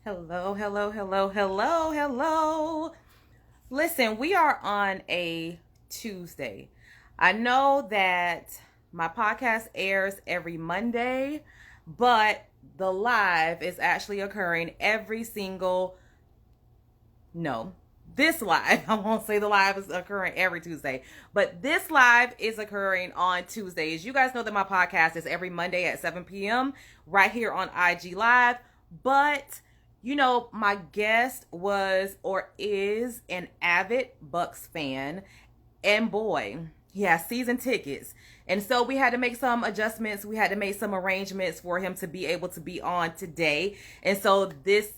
Hello, hello, hello, hello, hello. Listen, we are on a Tuesday. I know that my podcast airs every Monday, but the live is actually occurring every single no. This live, I won't say the live is occurring every Tuesday, but this live is occurring on Tuesdays. You guys know that my podcast is every Monday at 7 p.m. right here on IG Live. But, my guest was or is an avid Bucks fan. And boy, he has season tickets. And so we had to make some adjustments. We had to make some arrangements for him to be able to be on today. And so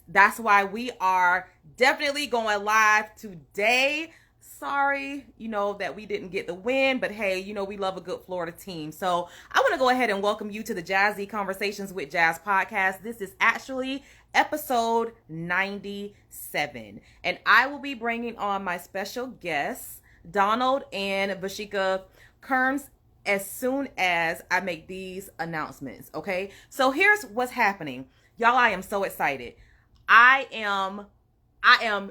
that's why we are definitely going live today. Sorry, that we didn't get the win, but hey, we love a good Florida team. So I want to go ahead and welcome you to the Jazzy Conversations with Jazz podcast. This is actually episode 97. And I will be bringing on my special guests, Donald and Vesheka Kurns, as soon as I make these announcements, okay? So here's what's happening. Y'all, I am so excited. I am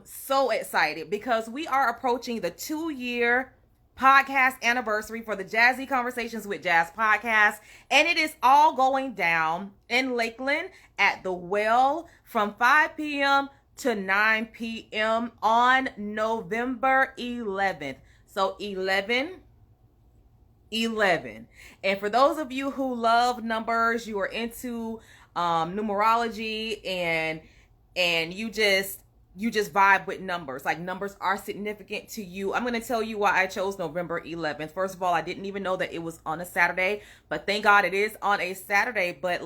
so excited because we are approaching the 2-year podcast anniversary for the Jazzy Conversations with Jazz podcast, and it is all going down in Lakeland at the Well from 5 p.m. to 9 p.m. on November 11th. So 11. And for those of you who love numbers, you are into numerology and you just vibe with numbers. Like, numbers are significant to you. I'm going to tell you why I chose November 11th. First of all, I didn't even know that it was on a Saturday, but thank God it is on a Saturday. But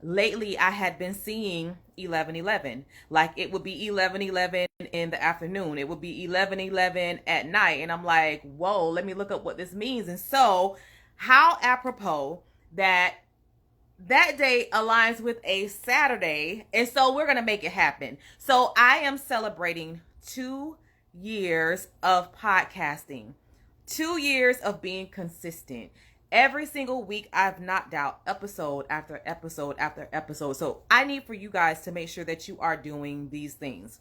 lately I had been seeing 11:11. Like, it would be 11:11 in the afternoon. It would be 11:11 at night. And I'm like, whoa, let me look up what this means. And so, how apropos that day aligns with a Saturday. And so we're going to make it happen. So I am celebrating 2 years of podcasting, 2 years of being consistent. Every single week, I've knocked out episode after episode after episode. So I need for you guys to make sure that you are doing these things.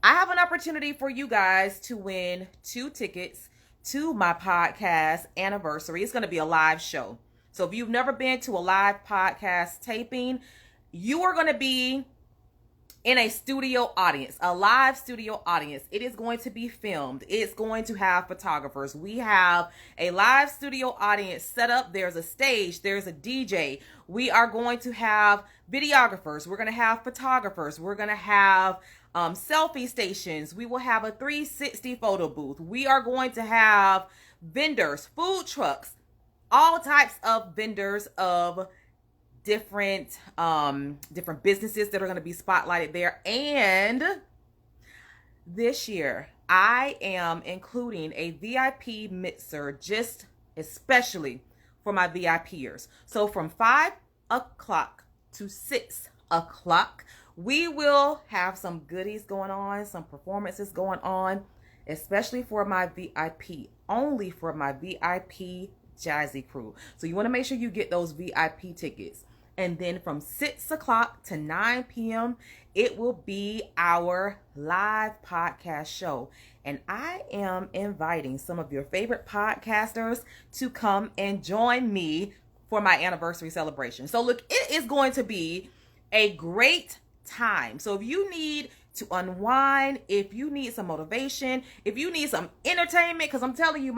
I have an opportunity for you guys to win 2 tickets to my podcast anniversary. It's going to be a live show. So if you've never been to a live podcast taping, you are going to be in a studio audience, a live studio audience. It is going to be filmed. It's going to have photographers. We have a live studio audience set up. There's a stage. There's a DJ. We are going to have videographers. We're going to have photographers. We're going to have selfie stations. We will have a 360 photo booth. We are going to have vendors, food trucks, all types of vendors of different businesses that are going to be spotlighted there. And this year, I am including a VIP mixer just especially for my VIPers. So from 5 o'clock to 6 o'clock, we will have some goodies going on, some performances going on, especially for my VIP, only for my VIP Jazzy crew. So you want to make sure you get those VIP tickets. And then from 6 o'clock to 9 p.m., it will be our live podcast show. And I am inviting some of your favorite podcasters to come and join me for my anniversary celebration. So look, it is going to be a great time. So if you need to unwind, if you need some motivation, if you need some entertainment, because I'm telling you,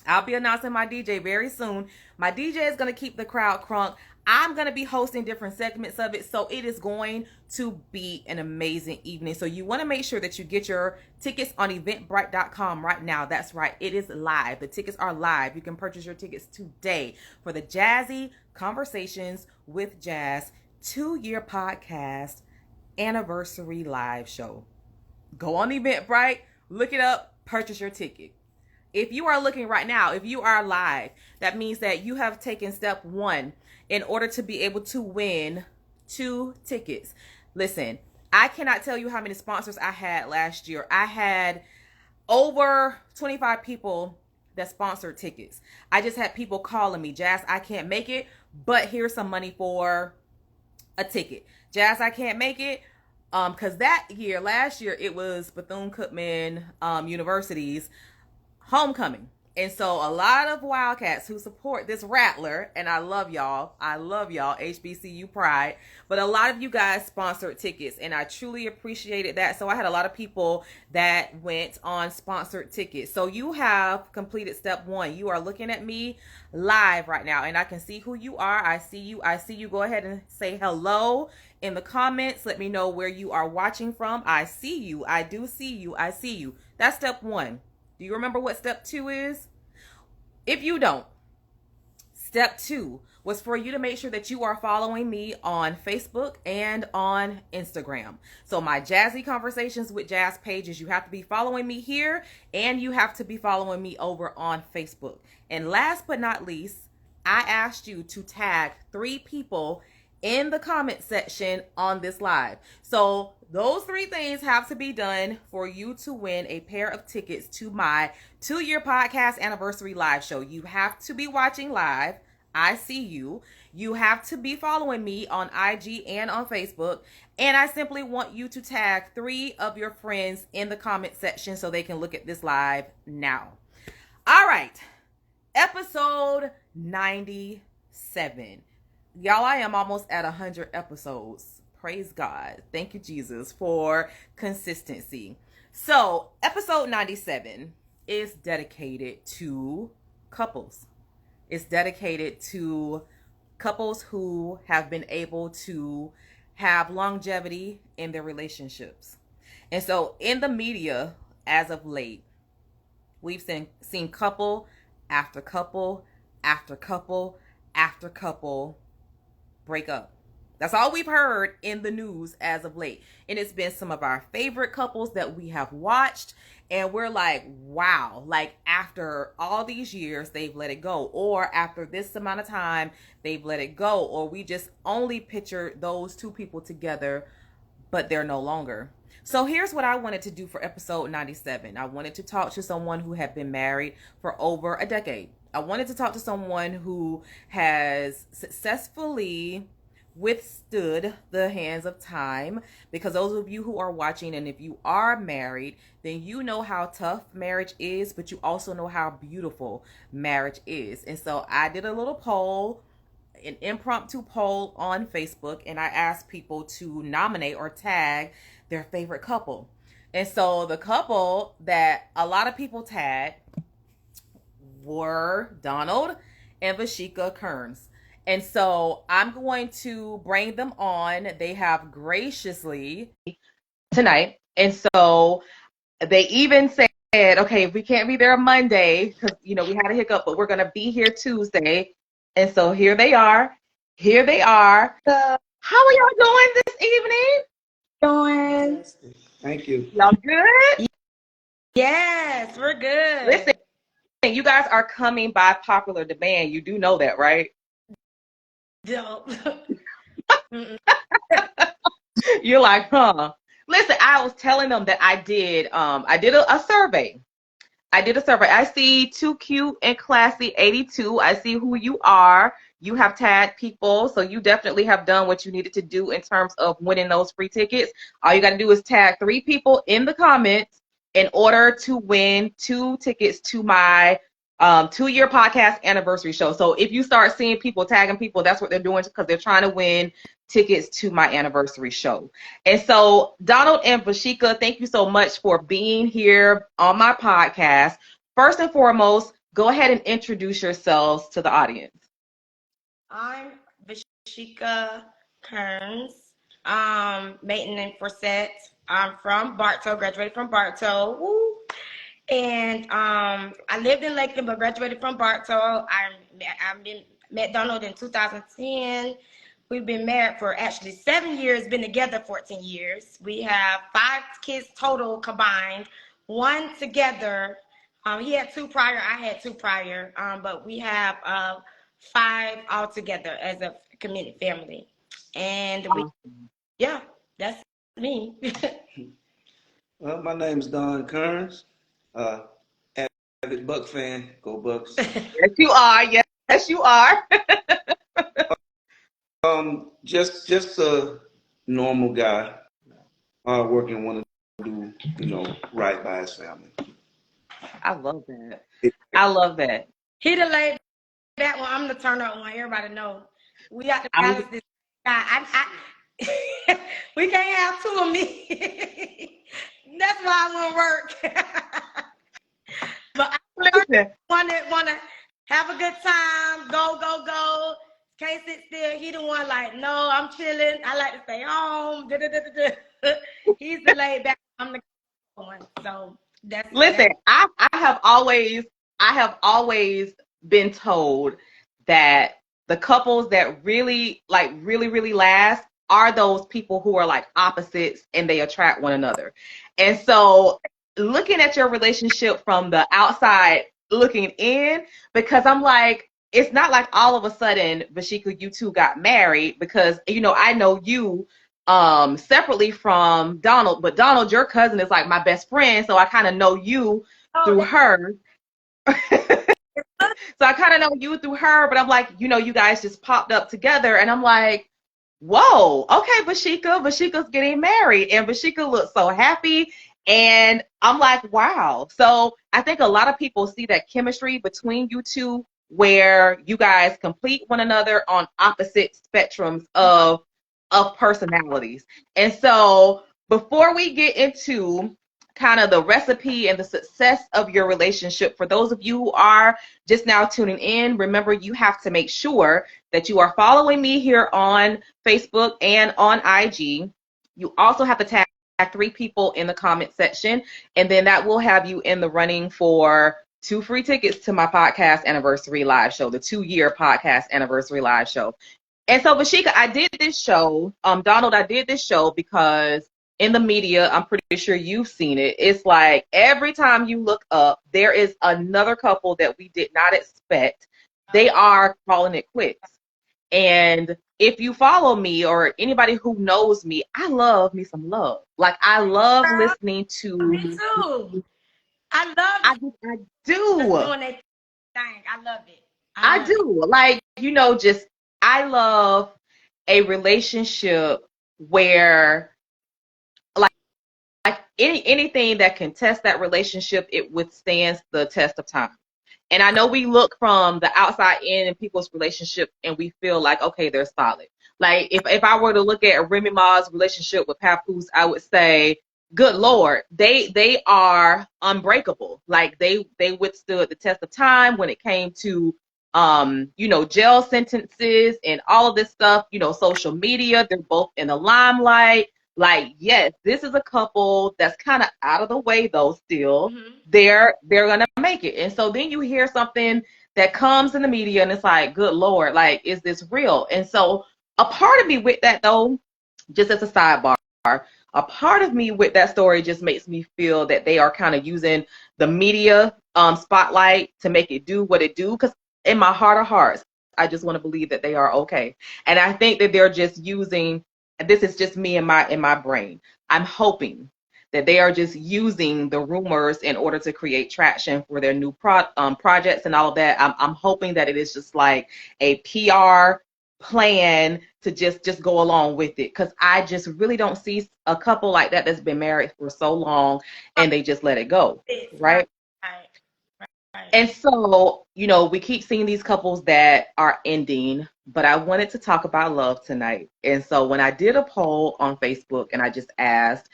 I'll be announcing my DJ very soon. My DJ is going to keep the crowd crunk. I'm going to be hosting different segments of it. So it is going to be an amazing evening. So you want to make sure that you get your tickets on eventbrite.com right now. That's right. It is live. The tickets are live. You can purchase your tickets today for the Jazzy Conversations with Jazz 2-year podcast anniversary live show. Go on Eventbrite, look it up, purchase your ticket. If you are looking right now, if you are live, that means that you have taken step 1 in order to be able to win 2 tickets. Listen, I cannot tell you how many sponsors I had last year. I had over 25 people that sponsored tickets. I just had people calling me, Jazz, I can't make it, but here's some money for a ticket. Jazz, I can't make it. Because last year, it was Bethune-Cookman University's homecoming. And so a lot of Wildcats who support this Rattler, and I love y'all, HBCU pride, but a lot of you guys sponsored tickets, and I truly appreciated that. So I had a lot of people that went on sponsored tickets. So you have completed step one. You are looking at me live right now, and I can see who you are. I see you. Go ahead and say hello in the comments. Let me know where you are watching from. I see you. I do see you. I see you. That's step one. Do you remember what step two is? If you don't, step two was for you to make sure that you are following me on Facebook and on Instagram. So my Jazzy Conversations with Jazz pages, you have to be following me here, and you have to be following me over on Facebook. And last but not least, I asked you to tag 3 people in the comment section on this live. So those 3 things have to be done for you to win a pair of tickets to my 2-year podcast anniversary live show. You have to be watching live. I see you. You have to be following me on IG and on Facebook. And I simply want you to tag 3 of your friends in the comment section so they can look at this live now. All right. Episode 97. Y'all, I am almost at 100 episodes. Praise God. Thank you, Jesus, for consistency. So, episode 97 is dedicated to couples. It's dedicated to couples who have been able to have longevity in their relationships. And so, in the media, as of late, we've seen couple after couple after couple after couple break up. That's all we've heard in the news as of late. And it's been some of our favorite couples that we have watched. And we're like, wow, like after all these years, they've let it go. Or after this amount of time, they've let it go. Or we just only picture those 2 people together, but they're no longer. So here's what I wanted to do for episode 97. I wanted to talk to someone who had been married for over a decade. I wanted to talk to someone who has successfully withstood the hands of time, because those of you who are watching, and if you are married, then you know how tough marriage is, but you also know how beautiful marriage is. And so I did a little poll, an impromptu poll on Facebook, and I asked people to nominate or tag their favorite couple. And so the couple that a lot of people tagged were Donald and Vesheka Kurns. And so I'm going to bring them on. They have graciously tonight. And so they even said, okay, if we can't be there Monday, because, we had a hiccup, but we're going to be here Tuesday. And so here they are. Here they are. How are y'all doing this evening? Doing. Thank you. Y'all good? Yes, we're good. Listen, you guys are coming by popular demand. You do know that, right? Don't. You're like, huh? Listen, I was telling them that I did a survey. I did a survey. I see Too Cute and Classy 82. I see who you are. You have tagged people, so you definitely have done what you needed to do in terms of winning those free tickets. All you got to do is tag 3 people in the comments in order to win 2 tickets to my 2-year podcast anniversary show. So if you start seeing people tagging people, that's what they're doing, because they're trying to win tickets to my anniversary show. And so Donald and Vesheka, thank you so much for being here on my podcast. First and foremost, go ahead and introduce yourselves to the audience. I'm Vesheka Kurns, maiden name Forsett. I'm from Bartow, graduated from Bartow. Woo. And I lived in Lakeland, but graduated from Bartow. Met Donald in 2010. We've been married for actually 7 years, been together 14 years. We have 5 kids total combined, 1 together. He had 2 prior, I had 2 prior, but we have 5 altogether as a committed family. And yeah, that's me. Well, my name is Don Kearns. Avid Buck fan. Go Bucks. Yes, you are. Yes, you are. Just a normal guy, hardworking, want to do, right by his family. I love that. I love that. He the laid back one. I'm the turn up one. Everybody know. We got to I'm balance this guy. We can't have two of me. That's why I won't work. But I want to have a good time. Go, go, go. Can't sit still. He the one like, no, I'm chilling. I like to stay home. He's the laid back. I'm the one. So listen. I have always been told that the couples that really last are those people who are like opposites and they attract one another. And so looking at your relationship from the outside looking in, because I'm like, it's not like all of a sudden, Vesheka, you two got married, because, I know you separately from Donald, but Donald, your cousin, is like my best friend. So I kind of know you through her. So I kind of know you through her, but I'm like, you guys just popped up together, and I'm like, whoa, okay, Vesheka's getting married, and Vesheka looks so happy, and I'm like, wow. So I think a lot of people see that chemistry between you two, where you guys complete one another on opposite spectrums of personalities. And so before we get into kind of the recipe and the success of your relationship, for those of you who are just now tuning in, remember, you have to make sure that you are following me here on Facebook and on IG. You also have to tag 3 people in the comment section, and then that will have you in the running for 2 free tickets to my podcast anniversary live show, the 2-year podcast anniversary live show. And so, Vesheka, I did this show, Donald, I did this show because in the media, I'm pretty sure you've seen it. It's like every time you look up, there is another couple that we did not expect. They are calling it quits. And if you follow me, or anybody who knows me, I love me some love. Like, I love listening to. Me too. I do. Doing that thing. I love it. I do. Like, just, I love a relationship where, like anything that can test that relationship, it withstands the test of time. And I know we look from the outside in people's relationship and we feel like, okay, they're solid. Like, if I were to look at Remy Ma's relationship with Papoose, I would say, good Lord, they are unbreakable. Like, they withstood the test of time when it came to jail sentences and all of this stuff, social media. They're both in the limelight. Like, yes, this is a couple that's kind of out of the way, though, still. Mm-hmm. They're going to make it. And so then you hear something that comes in the media and it's like, good Lord, like, is this real? And so a part of me with that, though, just as a sidebar, a part of me with that story just makes me feel that they are kind of using the media spotlight to make it do what it do. Because in my heart of hearts, I just want to believe that they are okay. And I think that they're just using, this is just me in my brain, I'm hoping that they are just using the rumors in order to create traction for their new projects and all of that. I'm hoping that it is just like a PR plan to just go along with it, because I just really don't see a couple like that that's been married for so long and they just let it go, right? And so, we keep seeing these couples that are ending, but I wanted to talk about love tonight. And so when I did a poll on Facebook and I just asked,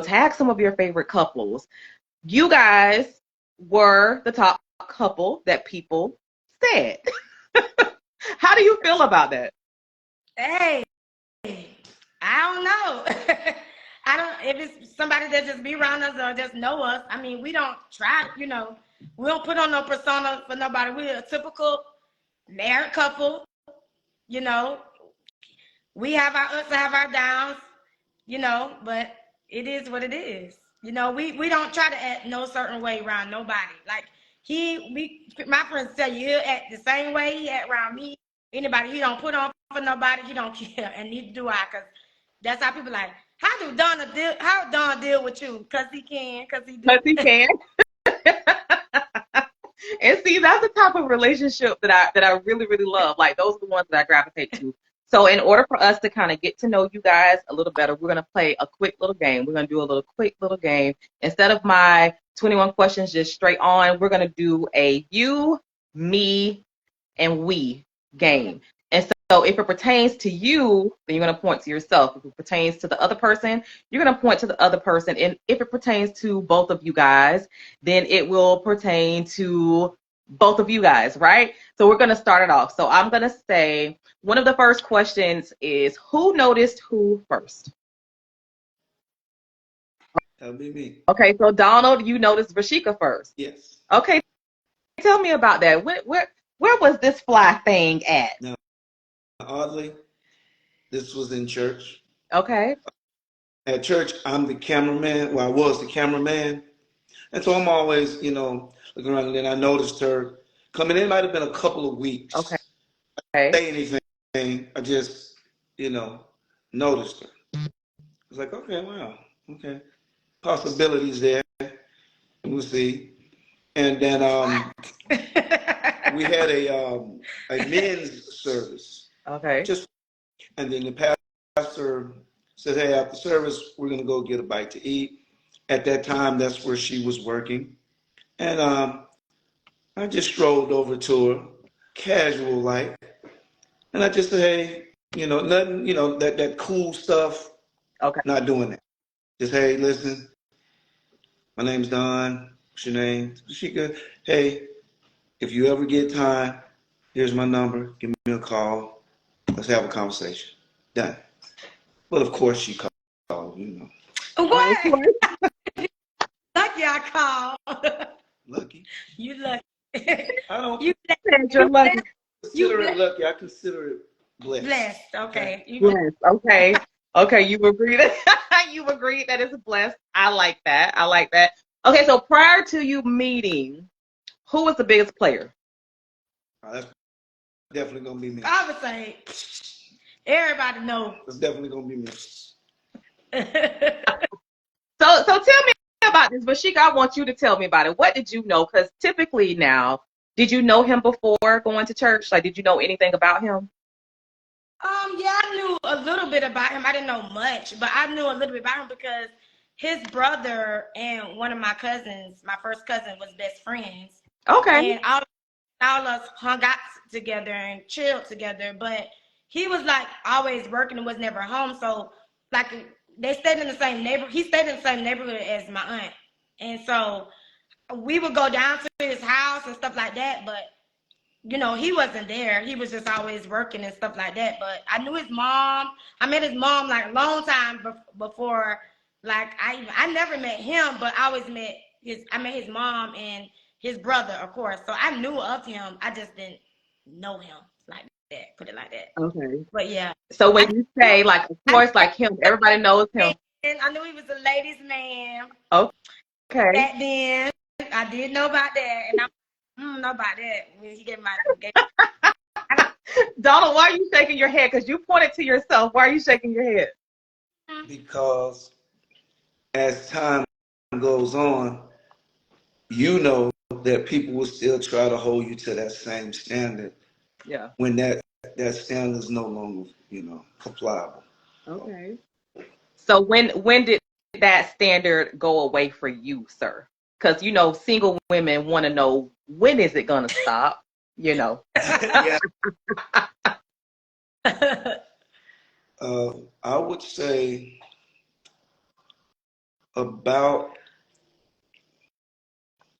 tag some of your favorite couples, you guys were the top couple that people said. How do you feel about that? Hey, I don't know. If it's somebody that just be around us or just know us, I mean, we don't try, we don't put on no persona for nobody. We're a typical married couple, we have our ups and have our downs, but it is what it is. We don't try to act no certain way around nobody. Like, my friends tell you, he'll act the same way he act around me. Anybody he don't put on for nobody, he don't care, and neither do I, because that's how people like, how Don deal with you? Because he can, because he do. Because he can. And see, that's the type of relationship that I really, really love. Like, those are the ones that I gravitate to. So in order for us to kind of get to know you guys a little better, we're going to play a quick little game. We're going to do a quick little game. Instead of my 21 questions just straight on, we're going to do a you, me, and we game. And so if it pertains to you, then you're going to point to yourself. If it pertains to the other person, you're going to point to the other person. And if it pertains to both of you guys, then it will pertain to both of you guys, right? So we're going to start it off. So I'm going to say, one of the first questions is, who noticed who first? That'll be me. Okay, so Donald, you noticed Vesheka first. Yes. Okay, tell me about that. Where was this fly thing at? Now, oddly, this was in church. Okay. At church, I'm the cameraman. Well, I was the cameraman. And so I'm always, looking around. And then I noticed her coming in. It might have been a couple of weeks. Okay. I didn't say anything. I just, noticed her. I was like, okay, wow. Okay. Possibilities there. We'll see. And then we had a men's service. Okay. And then the pastor said, hey, after service, we're going to go get a bite to eat. At that time, that's where she was working. And I just strolled over to her, casual like. And I just said, hey, nothing, that cool stuff. Okay. Not doing that. Just, hey, listen, my name's Don. What's your name? Vesheka. Hey, if you ever get time, here's my number. Give me a call. Let's have a conversation. Done. But of course she called, What? Lucky I called. Lucky. You lucky. I don't You You're lucky. consider it lucky. I consider it blessed. blessed. Okay. Yes. Okay. Okay. You agreed. You agreed that it's blessed. I like that. Okay. So prior to you meeting, who was the biggest player? That's definitely gonna be me. I would say everybody know. That's definitely gonna be me. So tell me about this, Vesheka. I want you to tell me about it. What did you know? Because typically now, did you know him before going to church? Like, did you know anything about him? Yeah, I knew a little bit about him. I didn't know much, but I knew a little bit about him because his brother and one of my cousins, my first cousin, was best friends. Okay. And all of us hung out together and chilled together. But he was like always working and was never home. So like they stayed in the same neighborhood. He stayed in the same neighborhood as my aunt. And so we would go down to his house and stuff like that. But he wasn't there. He was just always working and stuff like that. But I knew his mom. I met his mom like a long time before. Like I never met him, but I always met his mom and his brother, of course. So I knew of him. I just didn't know him like that. Put it like that. Okay. But yeah. So when you say like, of course, like him, everybody knows him. And I knew he was a ladies' man. Okay. Back then, I did know about that, and I don't know about that when he gave my. Donald, why are you shaking your head? Because you pointed to yourself. Why are you shaking your head? Because as time goes on, that people will still try to hold you to that same standard. Yeah. When that standard is no longer, compliable. Okay. So when did that standard go away for you, sir? Because single women want to know, when is it gonna stop? Yeah. I would say about,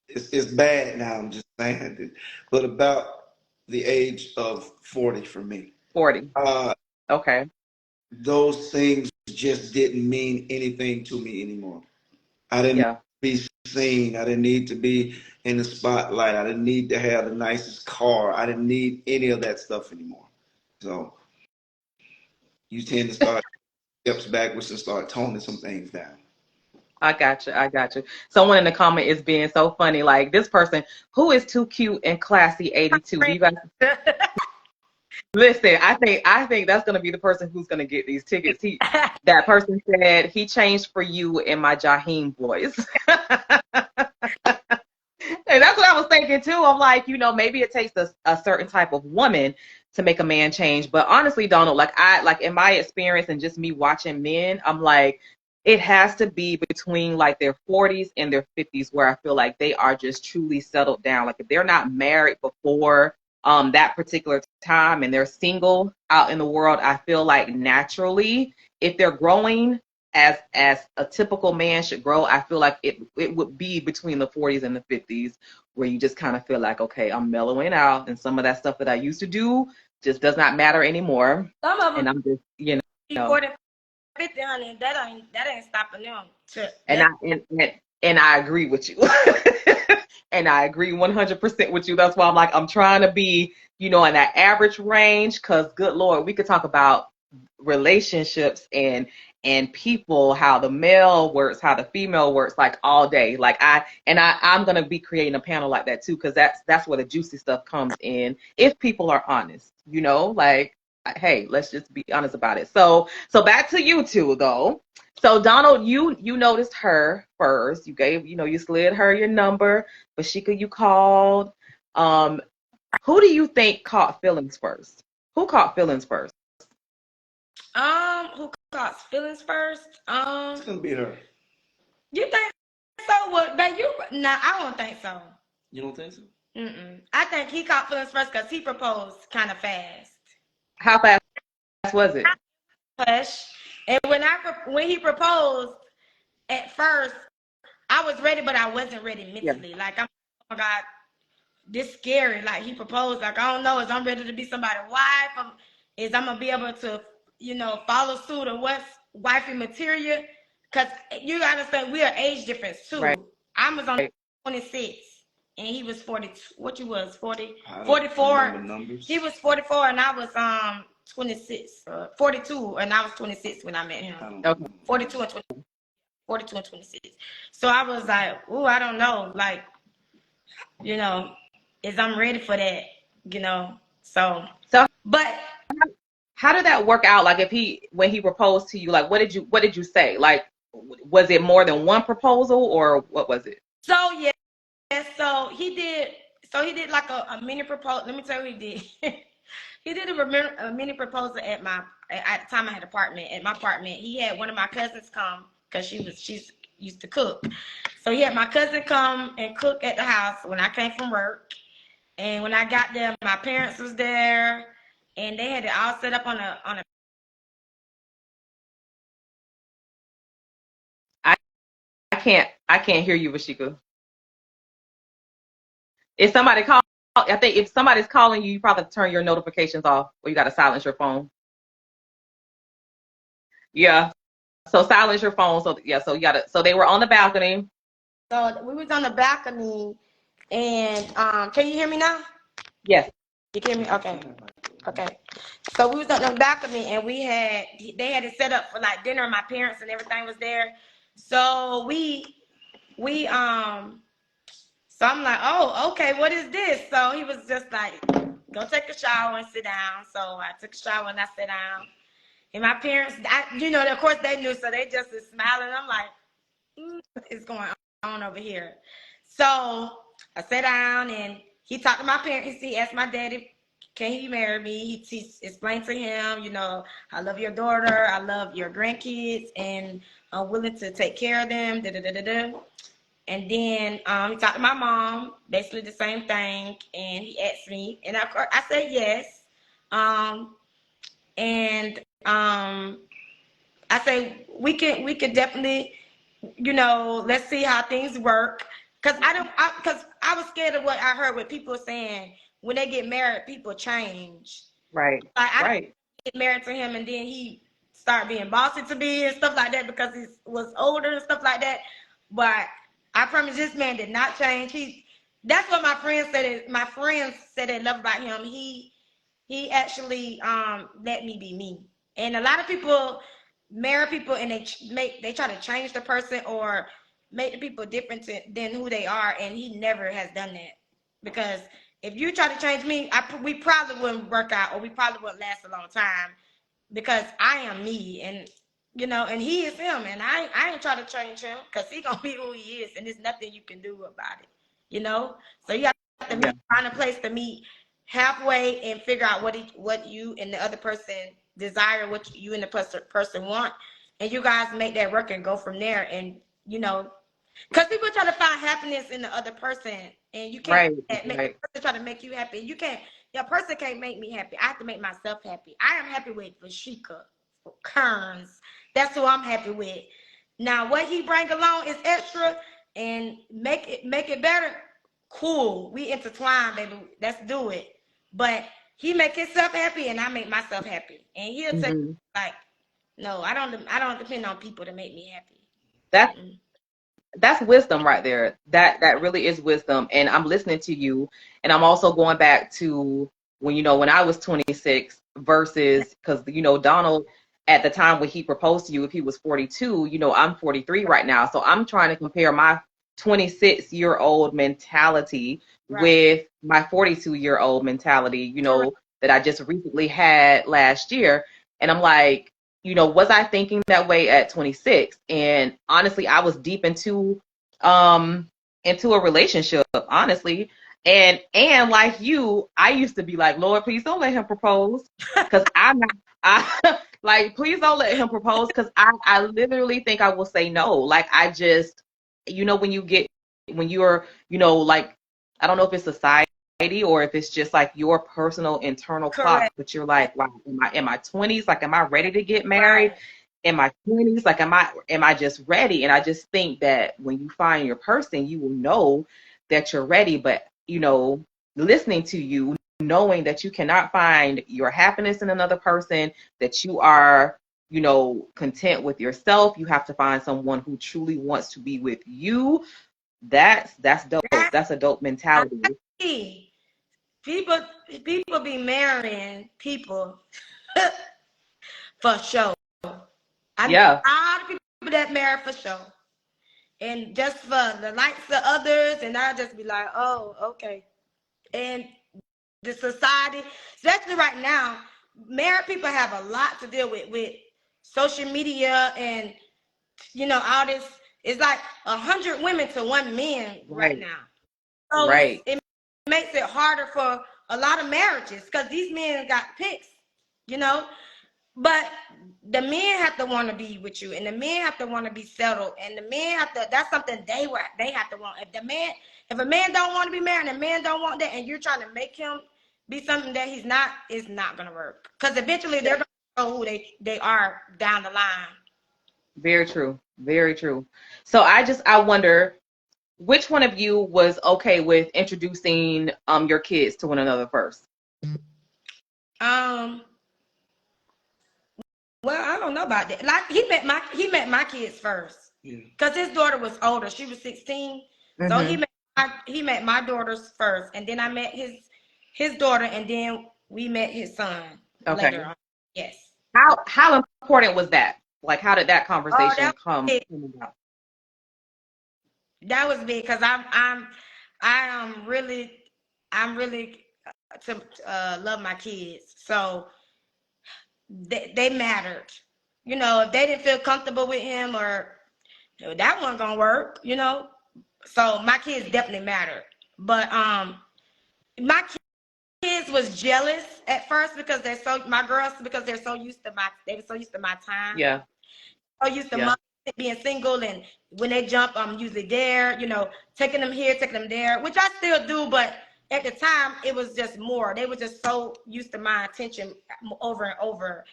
it's bad now, I'm just saying it, but about the age of 40 for me. 40. Okay. Those things just didn't mean anything to me anymore. I didn't be seen. I didn't need to be in the spotlight. I didn't need to have the nicest car. I didn't need any of that stuff anymore. So you tend to start steps backwards and start toning some things down. I got you. Someone in the comment is being so funny. Like, this person, who is too cute and classy 82. You guys listen, I think that's gonna be the person who's gonna get these tickets. That person said he changed for you in my Jaheim voice. And that's what I was thinking too. I'm like, maybe it takes a certain type of woman to make a man change. But honestly, Donald, like in my experience and just me watching men, I'm like, it has to be between like their 40s and their 50s where I feel like they are just truly settled down. Like if they're not married before that particular time and they're single out in the world, I feel like naturally, if they're growing as a typical man should grow, I feel like it would be between the 40s and the 50s where you just kind of feel like, okay, I'm mellowing out, and some of that stuff that I used to do just does not matter anymore. Some of them, and I'm just, you know, 40, 50, honey, that ain't stopping them. And I agree with you. And I agree 100% with you. That's why I'm trying to be, in that average range, because good Lord, we could talk about relationships and people, how the male works, how the female works, like all day. Like I'm gonna be creating a panel like that too, because that's where the juicy stuff comes in. If people are honest, like, hey, let's just be honest about it. So back to you two though. So Donald, you noticed her first. You gave, you slid her your number. Vesheka, you called. Who do you think caught feelings first? Who caught feelings first? Who caught feelings first? It's gonna be her. You think so? What? But nah, I don't think so. You don't think so? I think he caught feelings first because he proposed kind of fast. How fast was it? Push. And when he proposed, at first, I was ready, but I wasn't ready mentally. Yeah. Like, oh my God, this scary. Like, he proposed. Like, I don't know, is I'm ready to be somebody's wife? Is I'm gonna be able to, follow suit or what's wifey material? Because you gotta understand, we are age difference too. Right. I was on 26 and he was 40. What you was 40? 44. He was 44 and I was 26, 42, and I was 26 when I met him. 42 and 26. So I was like, ooh, I don't know, like, is I'm ready for that, So, but how did that work out? Like, when he proposed to you, like, what did you say? Like, was it more than one proposal, or what was it? So yeah, so he did like a mini proposal. Let me tell you what he did. He did a mini proposal at the time I had at my apartment. He had one of my cousins come because she's used to cook. So he had my cousin come and cook at the house when I came from work. And when I got there, my parents was there and they had it all set up on a I can't hear you, Vesheka. If somebody call, I think if somebody's calling you, you probably turn your notifications off, or you got to silence your phone. Yeah. So silence your phone. So yeah. So you got to. So they were on the balcony. So we was on the balcony, and can you hear me now? Yes. You can hear me? Okay. Okay. So we was on the balcony, and they had it set up for like dinner. My parents and everything was there. So so I'm like, oh, okay, what is this? So he was just like, go take a shower and sit down. So I took a shower and I sat down. And my parents, of course they knew, so they just was smiling. I'm like, what is going on over here? So I sat down and he talked to my parents. He asked my daddy, can he marry me? He explained to him, I love your daughter. I love your grandkids. And I'm willing to take care of them. And then he talked to my mom, basically the same thing, and he asked me, and I said yes. And I said we could definitely, let's see how things work, because I was scared of what I heard what people saying when they get married, people change. Right. Like I didn't get married to him, and then he started being bossy to me and stuff like that because he was older and stuff like that, but I promise this man did not change. That's what my friends said. My friends said they love about him. He actually let me be me. And a lot of people marry people and they try to change the person or make the people different than who they are. And he never has done that, because if you try to change me, we probably wouldn't work out, or we probably wouldn't last a long time, because I am me. And and he is him, and I ain't trying to change him, because he gonna be who he is, and there's nothing you can do about it, So you have to find a place to meet halfway and figure out what you and the other person desire, what you and the person want, and you guys make that work and go from there. And you know, because people try to find happiness in the other person, and you can't make the person try to make you happy. You can't. Your person can't make me happy. I have to make myself happy. I am happy with Vesheka Kurns. That's who I'm happy with. Now, what he bring along is extra, and make it better. Cool. We intertwine, baby. Let's do it. But he make himself happy, and I make myself happy. And he'll say, like, no, I don't depend on people to make me happy. That's wisdom right there. That really is wisdom. And I'm listening to you, and I'm also going back to when I was 26 versus, because Donald, at the time when he proposed to you, if he was 42, I'm 43 right now. So I'm trying to compare my 26-year-old mentality with my 42-year-old mentality, that I just recently had last year. And I'm like, was I thinking that way at 26? And honestly, I was deep into a relationship, honestly. And like you, I used to be like, Lord, please don't let him propose. Because like, please don't let him propose, because I literally think I will say no. Like, I just, when you're, like, I don't know if it's society or if it's just like your personal internal clock, but you're like, wow, in my 20s, like, am I ready to get married? In my 20s, like, am I just ready? And I just think that when you find your person, you will know that you're ready. But, listening to you, knowing that you cannot find your happiness in another person, that you are, content with yourself. You have to find someone who truly wants to be with you. That's dope. That's a dope mentality. People be marrying people for show. I know a lot of people that marry for show, and just for the likes of others. And I just be like, oh, okay. And the society, especially right now, married people have a lot to deal with social media and all this. It's like 100 women to 1 man right now. So it makes it harder for a lot of marriages, because these men got picks, but the men have to want to be with you, and the men have to want to be settled, and the men have to, that's something they have to want. If a man don't want to be married, and a man don't want that, and you're trying to make him be something that he's not, it's not going to work, because eventually they're going to know who they are down the line. Very true. Very true. So I wonder, which one of you was okay with introducing your kids to one another first? Well, I don't know about that. Like, he met my kids first, because his daughter was older. She was 16, so he met my daughters first, and then I met his daughter, and then we met his son later on. Yes. How important was that? Like, how did that conversation come about? That was big, because I'm really to love my kids, so they mattered. If they didn't feel comfortable with him, or that wasn't gonna work, So my kids definitely mattered. But my kids was jealous at first, because my girls, because they were so used to my time. Yeah. So used to being single, and when they jump, I'm usually there, taking them here, taking them there, which I still do, but at the time it was just more. They were just so used to my attention over and over.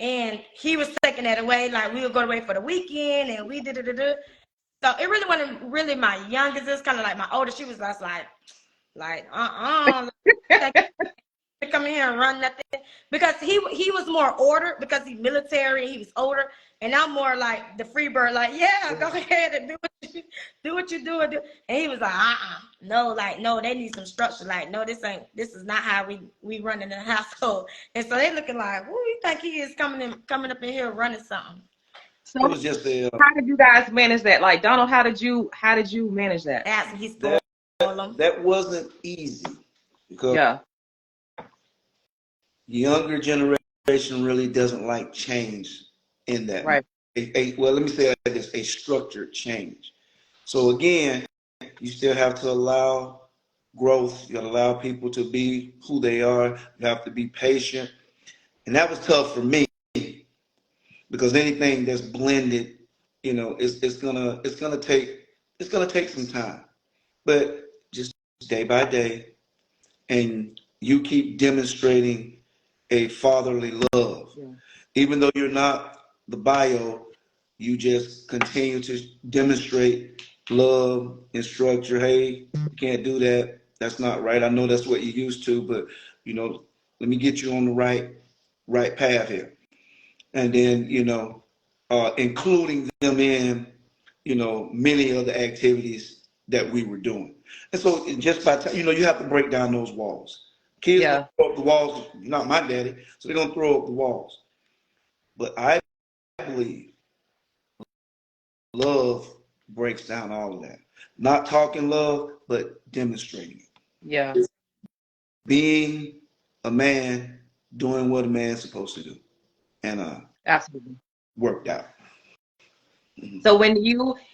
And he was taking that away, like we would go away for the weekend, and we did. So it really wasn't really my youngest. It's kind of like my oldest. She was just like to come here and run nothing, because he was more ordered, because he's military and he was older, and I'm more like the free bird, like, go ahead and do what you do. And he was like, no, like, no, they need some structure. Like, no, this is not how we run in the household. And so they looking like, who you think he is coming up in here running something? So it was just how did you guys manage that? Like, Donald, how did you manage that? That wasn't easy, because younger generation really doesn't like change in that. Right. Well, let me say it like this, a structured change. So again, you still have to allow growth. You got to allow people to be who they are. You have to be patient. And that was tough for me because anything that's blended, you know, it's gonna take some time. But just day by day, and you keep demonstrating a fatherly love. Yeah. Even though you're not the bio, you just continue to demonstrate love, instruct your, hey, you can't do that. That's not right. I know that's what you're used to, but you know, let me get you on the right path here. And then, you know, including them in, you know, many of the activities that we were doing. And so just by you know, you have to break down those walls. Kids Yeah. gonna throw up the walls, not my daddy, so they're gonna throw up the walls. But I believe love breaks down all of that. Not talking love, but demonstrating it. Yeah. Being a man, doing what a man's supposed to do. And Absolutely. worked out. Mhm. So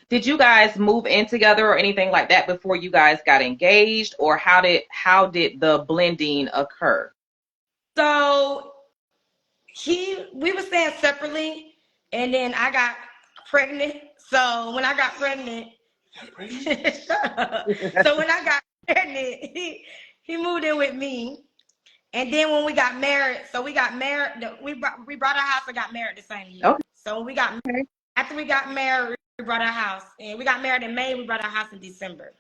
did you guys move in together or anything like that before you guys got engaged, or how did the blending occur? So we were staying separately, and then I got pregnant. So when I got pregnant, so when I got pregnant, he moved in with me. And then when we got married, we brought our house and got married the same year. Okay. So we got married, after we got married, we brought our house. And we got married in May, we brought our house in December.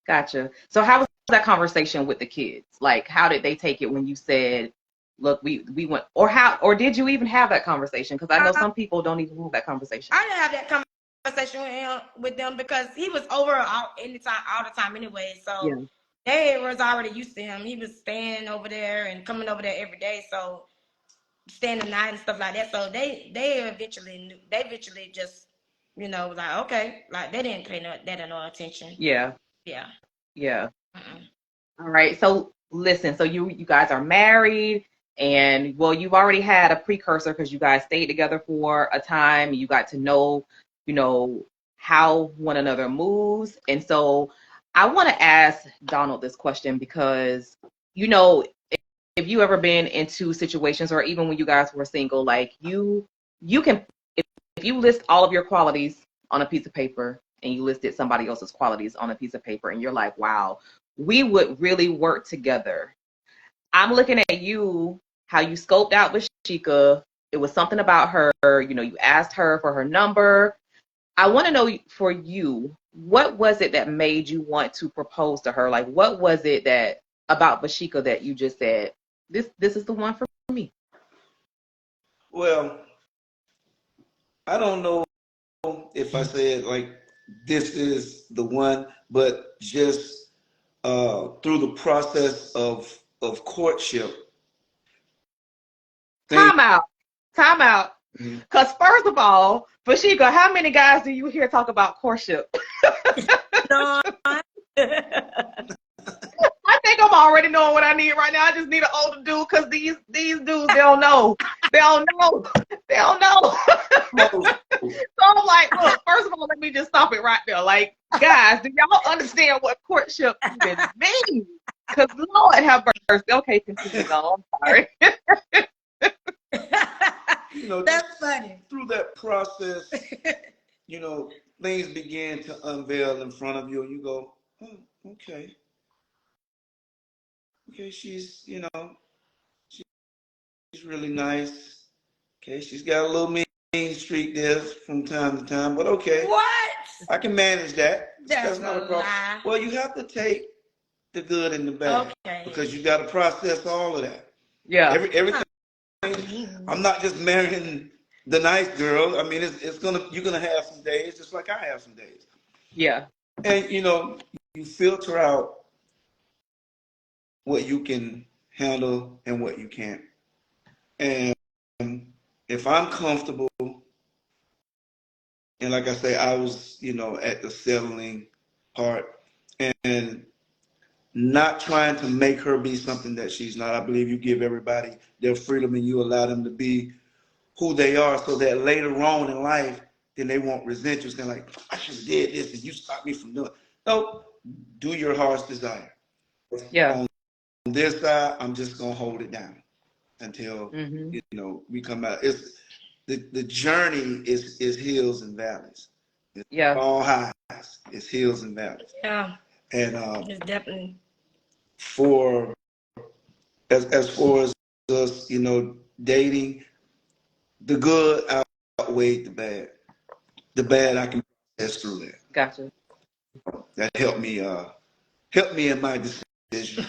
Gotcha. So how was that conversation with the kids? Like, how did they take it when you said, look, we went, or did you even have that conversation? Because I know some people don't even have that conversation. I didn't have that conversation with them because he was over all the time anyway. So Yeah. they was already used to him. He was staying over there and coming over there every day. So staying the night and stuff like that. So they eventually just, you know, was like, okay, like they didn't pay no attention. Yeah. Yeah. Yeah. Mm-mm. All right. So listen, so you guys are married, and well, you've already had a precursor because you guys stayed together for a time. You got to know, you know, how one another moves. And so I want to ask Donald this question because, you know, if you ever been into situations, or even when you guys were single, like you can, if you list all of your qualities on a piece of paper and you listed somebody else's qualities on a piece of paper and you're like, wow, we would really work together. I'm looking at you, how you scoped out Vesheka. It was something about her, you know, you asked her for her number. I want to know for you, what was it that made you want to propose to her? Like, what was it that about Vesheka that you just said, this is the one for me? Well, I don't know if I said like this is the one, but just through the process of courtship. Time out. Mhm. Because first of all, Vesheka, how many guys do you hear talk about courtship? No. I think I'm already knowing what I need right now. I just need an older dude because these dudes, they don't know. They don't know. So I'm like, look, first of all, let me just stop it right there. Like, guys, do y'all understand what courtship even means? Because Lord have mercy. Okay, continue on. I'm sorry. You know, That's funny. through that process, you know, things begin to unveil in front of you, and you go, oh, okay, she's, you know, she's really nice. Okay, she's got a little mean streak there from time to time, but okay, What? I can manage that. That's not a a problem. lie. Well, you have to take the good and the bad, Okay. because you got to process all of that. Yeah. Everything. I'm not just marrying the nice girl. I mean, you're gonna have some days, just like I have some days. Yeah. And you know, you filter out what you can handle and what you can't. And if I'm comfortable, and like I say, I was, you know, at the settling part, and not trying to make her be something that she's not. I believe you give everybody their freedom and you allow them to be who they are, so that later on in life, then they won't resent you, saying like, I should have did this and you stopped me from doing it. No, do your heart's desire. Yeah. On this side, I'm just gonna hold it down until Mm-hmm. we come out. It's the journey is hills and valleys. It's Yeah. all highs. It's hills and valleys. Yeah, And it's definitely. for as far as us, dating, the good outweighed the bad. The bad I can process through that. Gotcha. That helped me in my decision.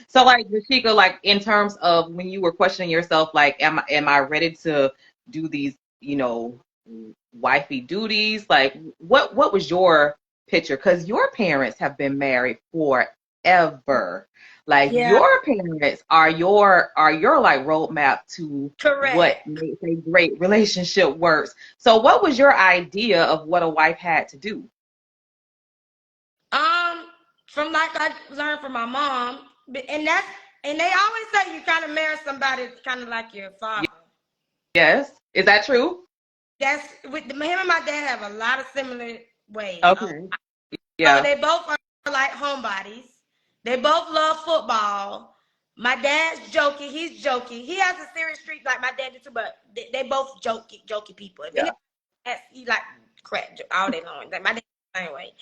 So like Vesheka, like in terms of when you were questioning yourself, like am I ready to do these, wifey duties? Like what was your picture? Because your parents have been married forever. Like Yeah, your parents are your like roadmap to what correct. makes a great relationship works. So what was your idea of what a wife had to do? Um, from like I learned from my mom, and and they always say you kind of marry somebody kind of like your father. Yes. Is that true? That's with him and my dad have a lot of similar ways. Okay. So Yeah. they both are like homebodies. They both love football. My dad's jokey. He's jokey. He has a serious streak like my dad did too, but they both jokey people. If Yeah. anybody, he like crap all day long. Like my dad the same way.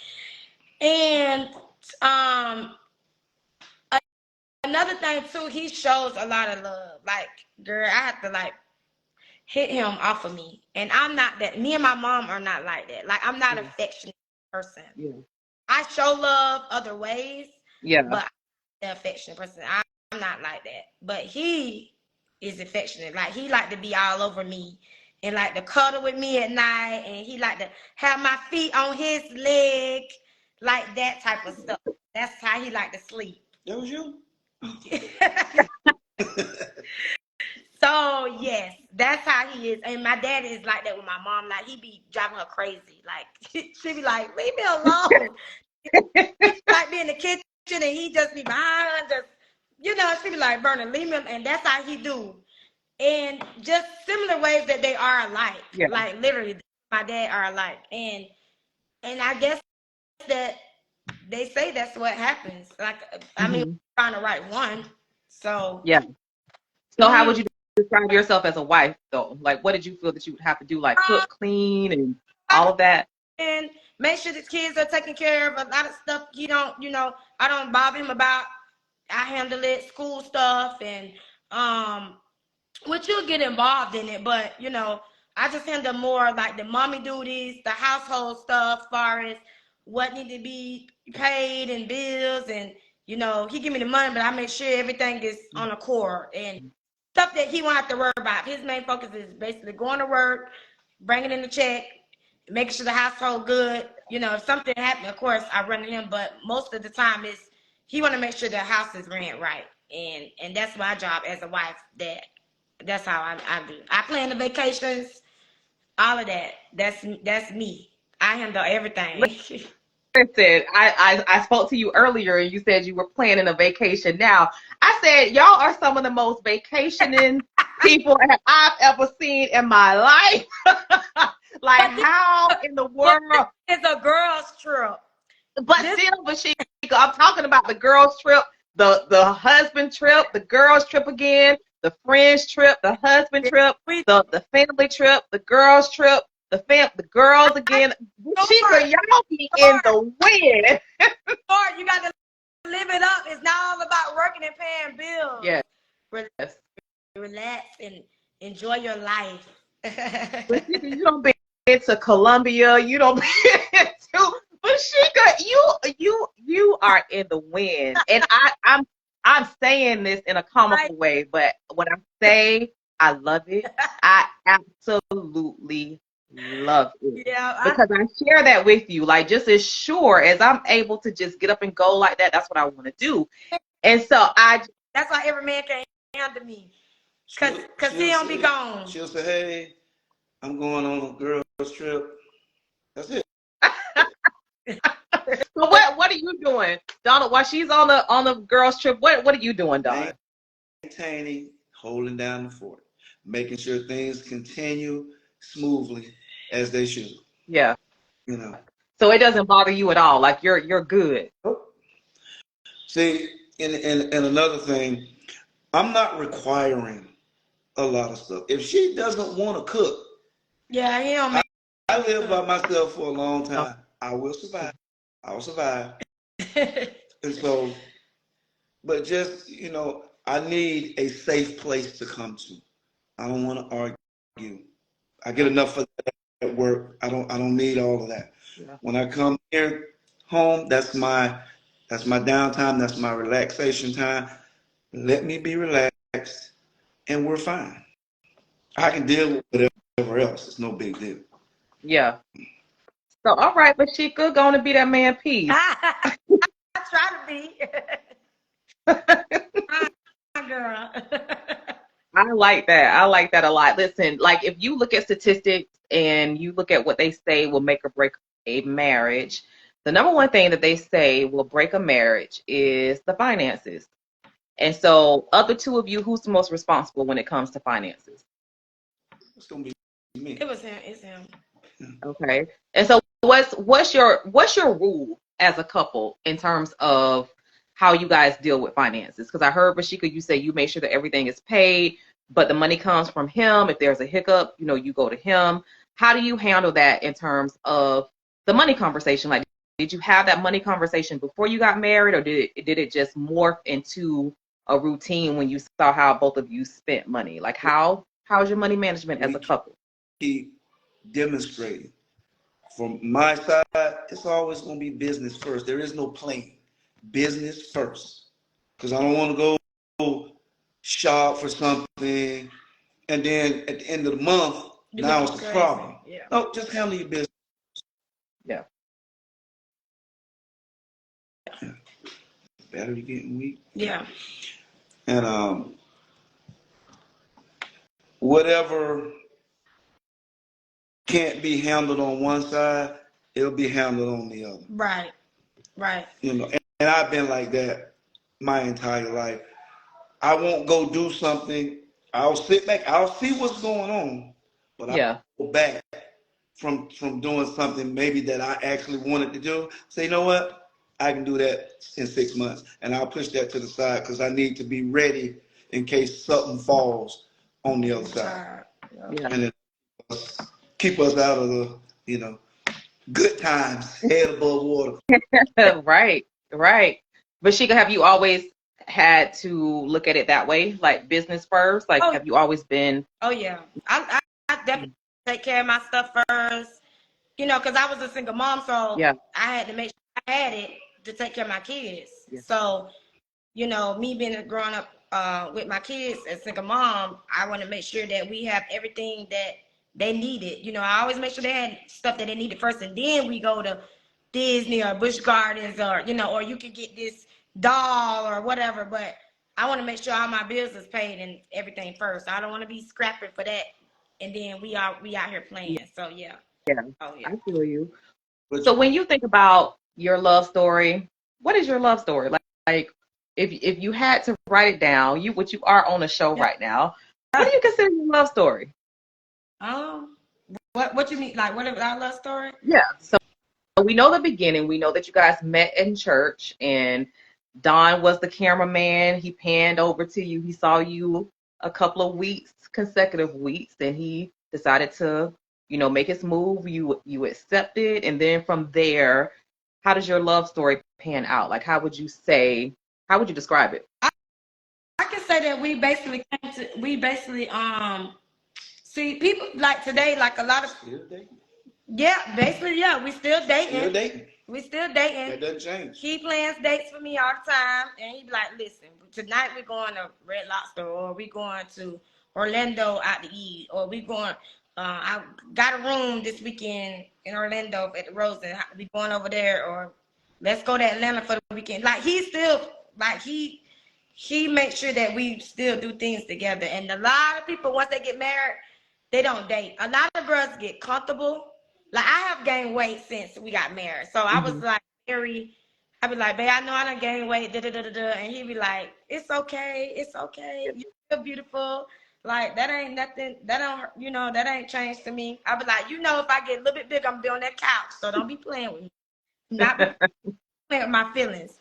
And um, another thing too, he shows a lot of love. Like, girl, I have to like hit him off of me, and I'm not that. Me and my mom are not like that. Like, I'm not an Yeah. affectionate person. Yeah. I show love other ways, Yeah. but I'm the affectionate person. I'm not like that. But he is affectionate. Like, he like to be all over me and like to cuddle with me at night, and he like to have my feet on his leg, like that type of stuff. That's how he like to sleep. That was you? So yes, that's how he is. And my dad is like that with my mom. Like, he be driving her crazy. Like, she be like, leave me alone. Like, be in the kitchen and he just be behind her, she be like, Vernon, leave me. And that's how he do. And just similar ways that they are alike. Yeah. Like, literally, my dad are alike. And I guess that they say that's what happens. Like, I mean, Mhm. trying to write one. So Yeah. So how would you describe yourself as a wife though? Like what did you feel that you would have to do? Like cook, clean, and all of that? and make sure the kids are taken care of. A lot of stuff I don't bother him about. I handle it, school stuff, and which you'll get involved in it, but I just handle more like the mommy duties, the household stuff, far as what need to be paid and bills, and he give me the money, but I make sure everything is on accord and stuff that he won't have to worry about. His main focus is basically going to work, bringing in the check, making sure the household good. If something happened, of course I run to him, but most of the time is he want to make sure the house is ran right, and that's my job as a wife. That's how I do. I plan the vacations, all of that. That's me. I handle everything. Listen, I spoke to you earlier and you said you were planning a vacation now. I said y'all are some of the most vacationing people I've ever seen in my life. Like how in the world? It's a girls trip. But still, Vesheka, I'm talking about the girls trip, the husband trip, the girls trip again, the friends trip, the husband trip, the family trip, the girls trip, the girls again. Vesheka, y'all be in the wind. Lord, you got to live it up. It's not all about working and paying bills. Yes. Relax and enjoy your life. But you don't be into Colombia. You don't be into Vesheka. You are in the wind, and I'm saying this in a comical way, but when I say I love it, I absolutely love it. Yeah, Because I share that with you, like just as sure as I'm able to just get up and go like that, that's what I want to do. And so that's why every man can't handle me. Cause he don't be gone. She'll say, hey, I'm going on a girls trip. That's it. So what are you doing, Donald? While she's on the girls trip, what are you doing, Donald? Maintaining, holding down the fort, making sure things continue smoothly as they should. Yeah. So it doesn't bother you at all. Like you're good. Nope. See, and another thing, I'm not requiring a lot of stuff. If she doesn't want to cook, Yeah, he don't make I live by myself for a long Oh, time. I will survive. I'll survive. And so, but just, I need a safe place to come to. I don't want to argue. I get enough of that at work. I don't need all of that. yeah. When I come here home, that's my downtime, that's my relaxation time. Let me be relaxed and we're fine. I can deal with whatever else. It's no big deal. Yeah. So, all right, Vesheka, going to be that man piece. I try to be. My girl. I like that. I like that a lot. Listen, like if you look at statistics and you look at what they say will make or break a marriage, the number one thing that they say will break a marriage is the finances. And so, of the two of you, who's the most responsible when it comes to finances? It's gonna be me. It was him. It's him. Okay. And so, what's your rule as a couple in terms of how you guys deal with finances? Because I heard Vesheka, you say you make sure that everything is paid, but the money comes from him. If there's a hiccup, you go to him. How do you handle that in terms of the money conversation? Like, did you have that money conversation before you got married, or did it just morph into a routine when you saw how both of you spent money? Like, how's your money management as We a couple? keep demonstrating. From my side, it's always gonna be business first. There is no playing. Business first. Because I don't want to go shop for something and then at the end of the month, You now looking it's a crazy. problem. Yeah. No, just handle your business. Yeah. Battery getting weak. Yeah. And whatever can't be handled on one side, it'll be handled on the other. Right. Right. And I've been like that my entire life. I won't go do something. I'll sit back. I'll see what's going on, but I'll Yeah. go back from doing something maybe that I actually wanted to do. Say, you know what? I can do that in 6 months, and I'll push that to the side because I need to be ready in case something falls on the other side, Yeah. and it keep us out of the good times, head above water. Right, right. But Sheikah, have you always had to look at it that way, like business first? Like, Oh, have you always been? oh yeah. I definitely take care of my stuff first. Because I was a single mom, so Yeah, I had to make sure I had it to take care of my kids. yeah, So, me being growing up with my kids as a single mom, I want to make sure that we have everything that they needed. I always make sure they had stuff that they needed first, and then we go to Disney or Busch Gardens or you can get this doll or whatever. But I want to make sure all my bills is paid and everything first. I don't want to be scrapping for that, and then we out here playing. So yeah. yeah. Oh I yeah. feel you. But So when you think about your love story, what is your love story? Like if you had to write it down, what you are on a show Yeah. right now, what do you consider your love story? Um, what you mean? Like, what is our love story? Yeah. So we know the beginning. We know that you guys met in church, and Don was the cameraman. He panned over to you. He saw you a couple of weeks, consecutive weeks, and he decided to, make his move. You accepted, and then from there, how does your love story pan out? Like, how would you describe it? I can say that we basically see people like today, like a lot of still dating. yeah, basically yeah, we still dating. Still dating. We still dating. That doesn't change. He plans dates for me all the time, and he be like, "Listen, tonight we're going to Red Lobster, or we going to Orlando out to eat, or we going. I got a room this weekend in Orlando at the Rosen. We going over there, or let's go to Atlanta for the weekend." Like he still, like he makes sure that we still do things together. And a lot of people, once they get married, they don't date. A lot of girls get comfortable. Like I have gained weight since we got married, so I was like I be like, babe, I know I done gained weight, da da da da da, and he be like, it's okay, you feel beautiful, like that ain't nothing, that don't, that ain't changed to me. I be like, if I get a little bit big, I'm gonna be on that couch, so don't be playing with me, not be playing with my feelings.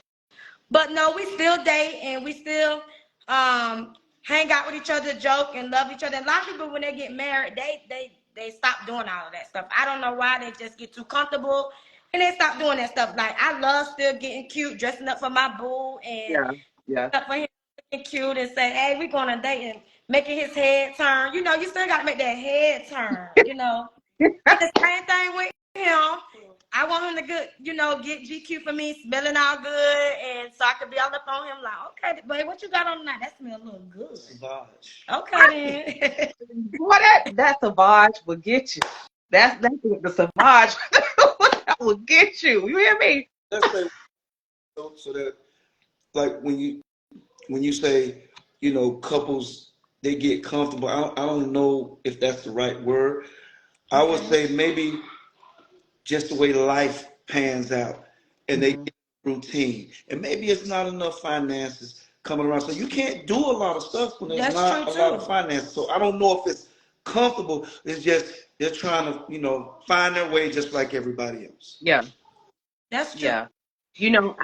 But no, we still date and we still hang out with each other, joke and love each other. And a lot of people when they get married, they stop doing all of that stuff. I don't know why. They just get too comfortable and they stop doing that stuff. Like I love still getting cute, dressing up for my boo and up for him looking cute and say, hey, we're going to date and making his head turn. You know, you still got to make that head turn, you know. The same thing with him. I want him to get GQ for me, smelling all good, and so I could be all up on him like, okay, babe, what you got on tonight? That smells a little good. Savage. Okay then. Boy, that Savage will get you. That's the Savage that will get you. You hear me? Let's say so that like when you say, you know, couples they get comfortable. I don't know if that's the right word. I would say maybe just the way life pans out and they get routine. And maybe it's not enough finances coming around. So you can't do a lot of stuff when there's not a lot of finances. So I don't know if it's comfortable. It's just they're trying to, you know, find their way just like everybody else. Yeah. That's true. Yeah. You know,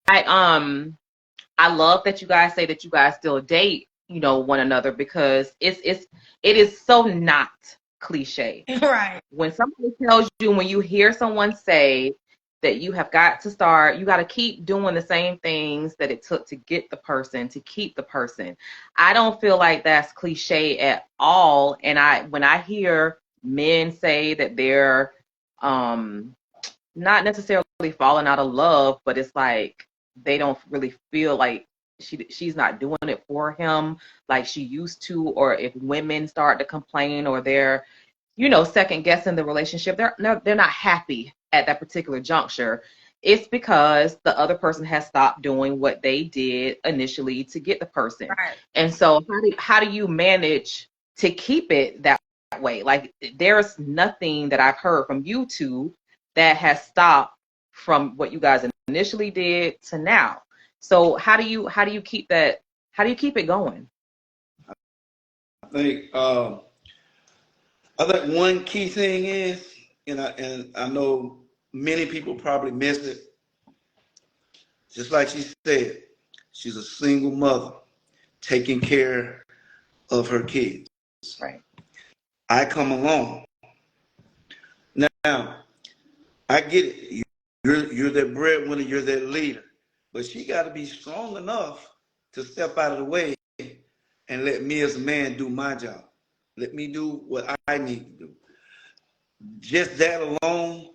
I love that you guys say that you guys still date, you know, one another because it is so not cliche. Right. When somebody tells you, when you hear someone say that you have got to start, you got to keep doing the same things that it took to get the person, to keep the person. I don't feel like that's cliche at all. And when I hear men say that they're not necessarily falling out of love, but it's like they don't really feel like she's not doing it for him like she used to, or if women start to complain or they're, you know, second guessing the relationship, they're not happy at that particular juncture. It's because the other person has stopped doing what they did initially to get the person. Right. And so how do you manage to keep it that way? Like there's nothing that I've heard from you two that has stopped from what you guys initially did to now. So how do you keep that? How do you keep it going? I think one key thing is, and I know many people probably miss it. Just like she said, she's a single mother taking care of her kids. Right. I come along. Now, I get it. You're that breadwinner, you're that leader. But she got to be strong enough to step out of the way and let me as a man do my job. Let me do what I need to do. Just that alone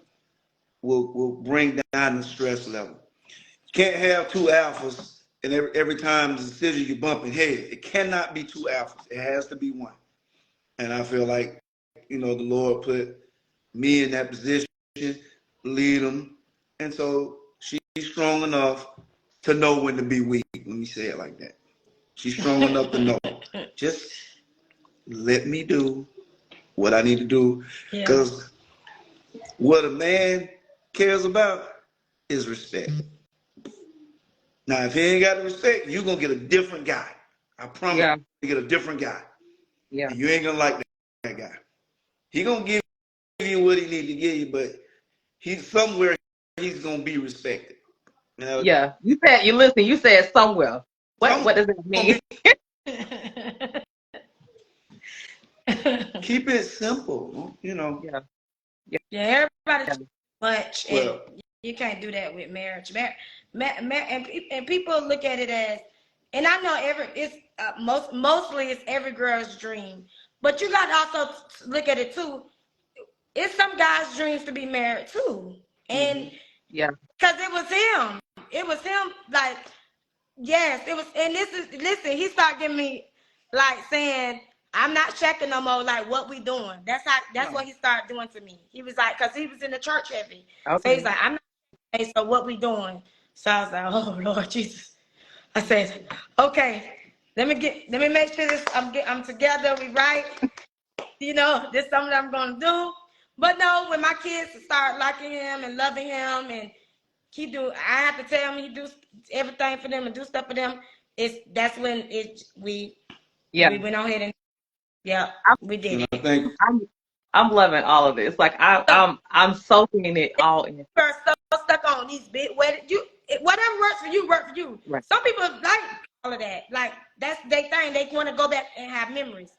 will bring down the stress level. You can't have two alphas and every time the decision you're bumping heads. It cannot be two alphas. It has to be one. And I feel like, you know, the Lord put me in that position, lead them. And so she's strong enough to know when to be weak. Let me say it like that. She's strong enough to know. Just let me do what I need to do. Because what a man cares about is respect. Now, if he ain't got the respect, you're going to get a different guy. I promise you get a different guy. Yeah. And you ain't going to like that guy. He going to give you what he need to give you, but he's somewhere he's going to be respected. Now, yeah. You said somewhere. What does that mean? Keep it simple, you know. Yeah, everybody's much, and you can't do that with marriage. And people look at it as, and I know mostly it's every girl's dream, but you got to also look at it too. It's some guys' dreams to be married too, and because it was him. Like, yes, it was, and listen. He started giving me like saying, I'm not checking no more, like, what we doing. That's what he started doing to me. He was like, because he was in the church heavy. Okay. So he's like, I'm not checking, so what we doing? So I was like, oh, Lord Jesus. I said, okay, let me make sure I'm together, we right. You know, this is something I'm going to do. But no, when my kids start liking him and loving him and I have to tell him he do everything for them and do stuff for them, that's when we went on ahead and we did it. I'm loving all of this. Like I'm soaking it all in. We're so stuck on these big wedding. Whatever works for you, work for you. Right. Some people like all of that. Like that's their thing. They want to go back and have memories.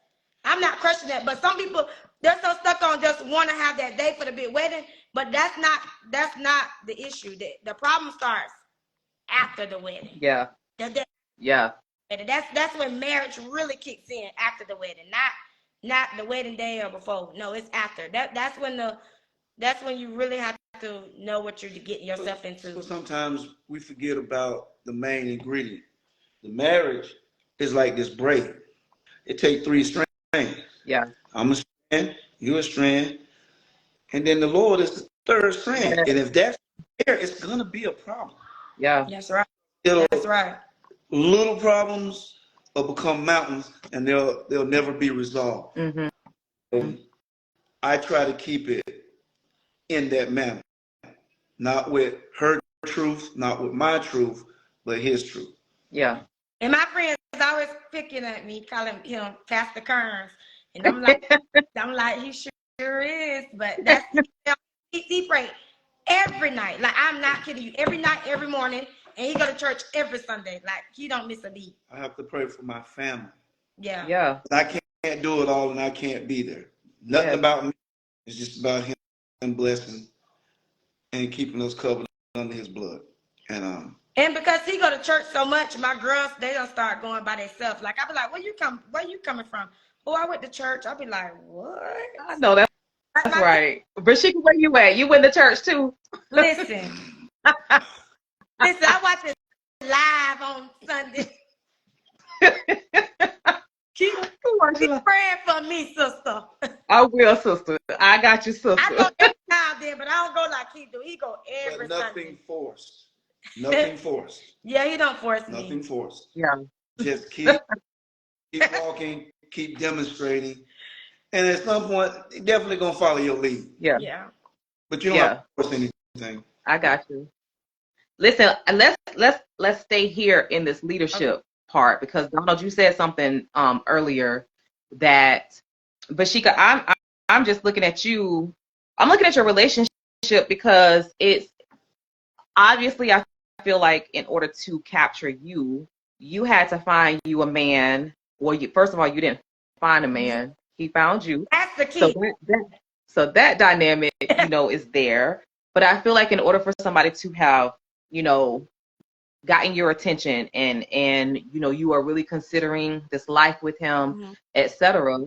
I'm not questioning that, but some people, they're so stuck on just want to have that day for the big wedding. But that's not the issue. The problem starts after the wedding. Yeah. Yeah. That's when marriage really kicks in, after the wedding, not the wedding day or before. No, it's after. That's when you really have to know what you're getting yourself into. So sometimes we forget about the main ingredient. The marriage is like this braid. It takes 3 strands. Yeah. I'm a strand, you a strand, and then the Lord is the 3rd strand. Yeah. And if that's there, it's gonna be a problem. Yeah. That's right. That's right. Little problems will become mountains, and they'll never be resolved. Mm-hmm. And I try to keep it in that manner, not with her truth, not with my truth, but His truth. Yeah. And my friends always picking at me, calling him Pastor Kurns, and I'm like, he sure is, but that's he pray every night. Like, I'm not kidding you, every night, every morning, and he go to church every Sunday. Like, he don't miss a beat. I have to pray for my family. Yeah. Yeah. I can't do it all, and I can't be there. Nothing about me. It's just about Him blessing and keeping us covered under His blood. And because he go to church so much, my girls, they don't start going by themselves. Like, I be like, where you coming from? Oh, I went to church. I'll be like, what? I know that's right. Vesheka, where you at? You went to church too? Listen, I watch it live on Sunday. Keep praying for me, sister. I will, sister. I got you, sister. I go every now and then, but I don't go like he do. He go every but Sunday. Nothing forced. Nothing forced. Yeah, he don't force me. Nothing forced. Yeah. Just keep walking, keep demonstrating, and at some point, they're definitely gonna follow your lead. Yeah. But you don't have to force anything. I got you. Listen, let's stay here in this leadership part, because Donald, you said something earlier that, Vesheka, I'm just looking at you. I'm looking at your relationship, because it's obviously, I feel like in order to capture you, you had to find you a man. Well, first of all, you didn't find a man. He found you. That's the key. So that dynamic, is there. But I feel like in order for somebody to have, gotten your attention and you are really considering this life with him, etc.,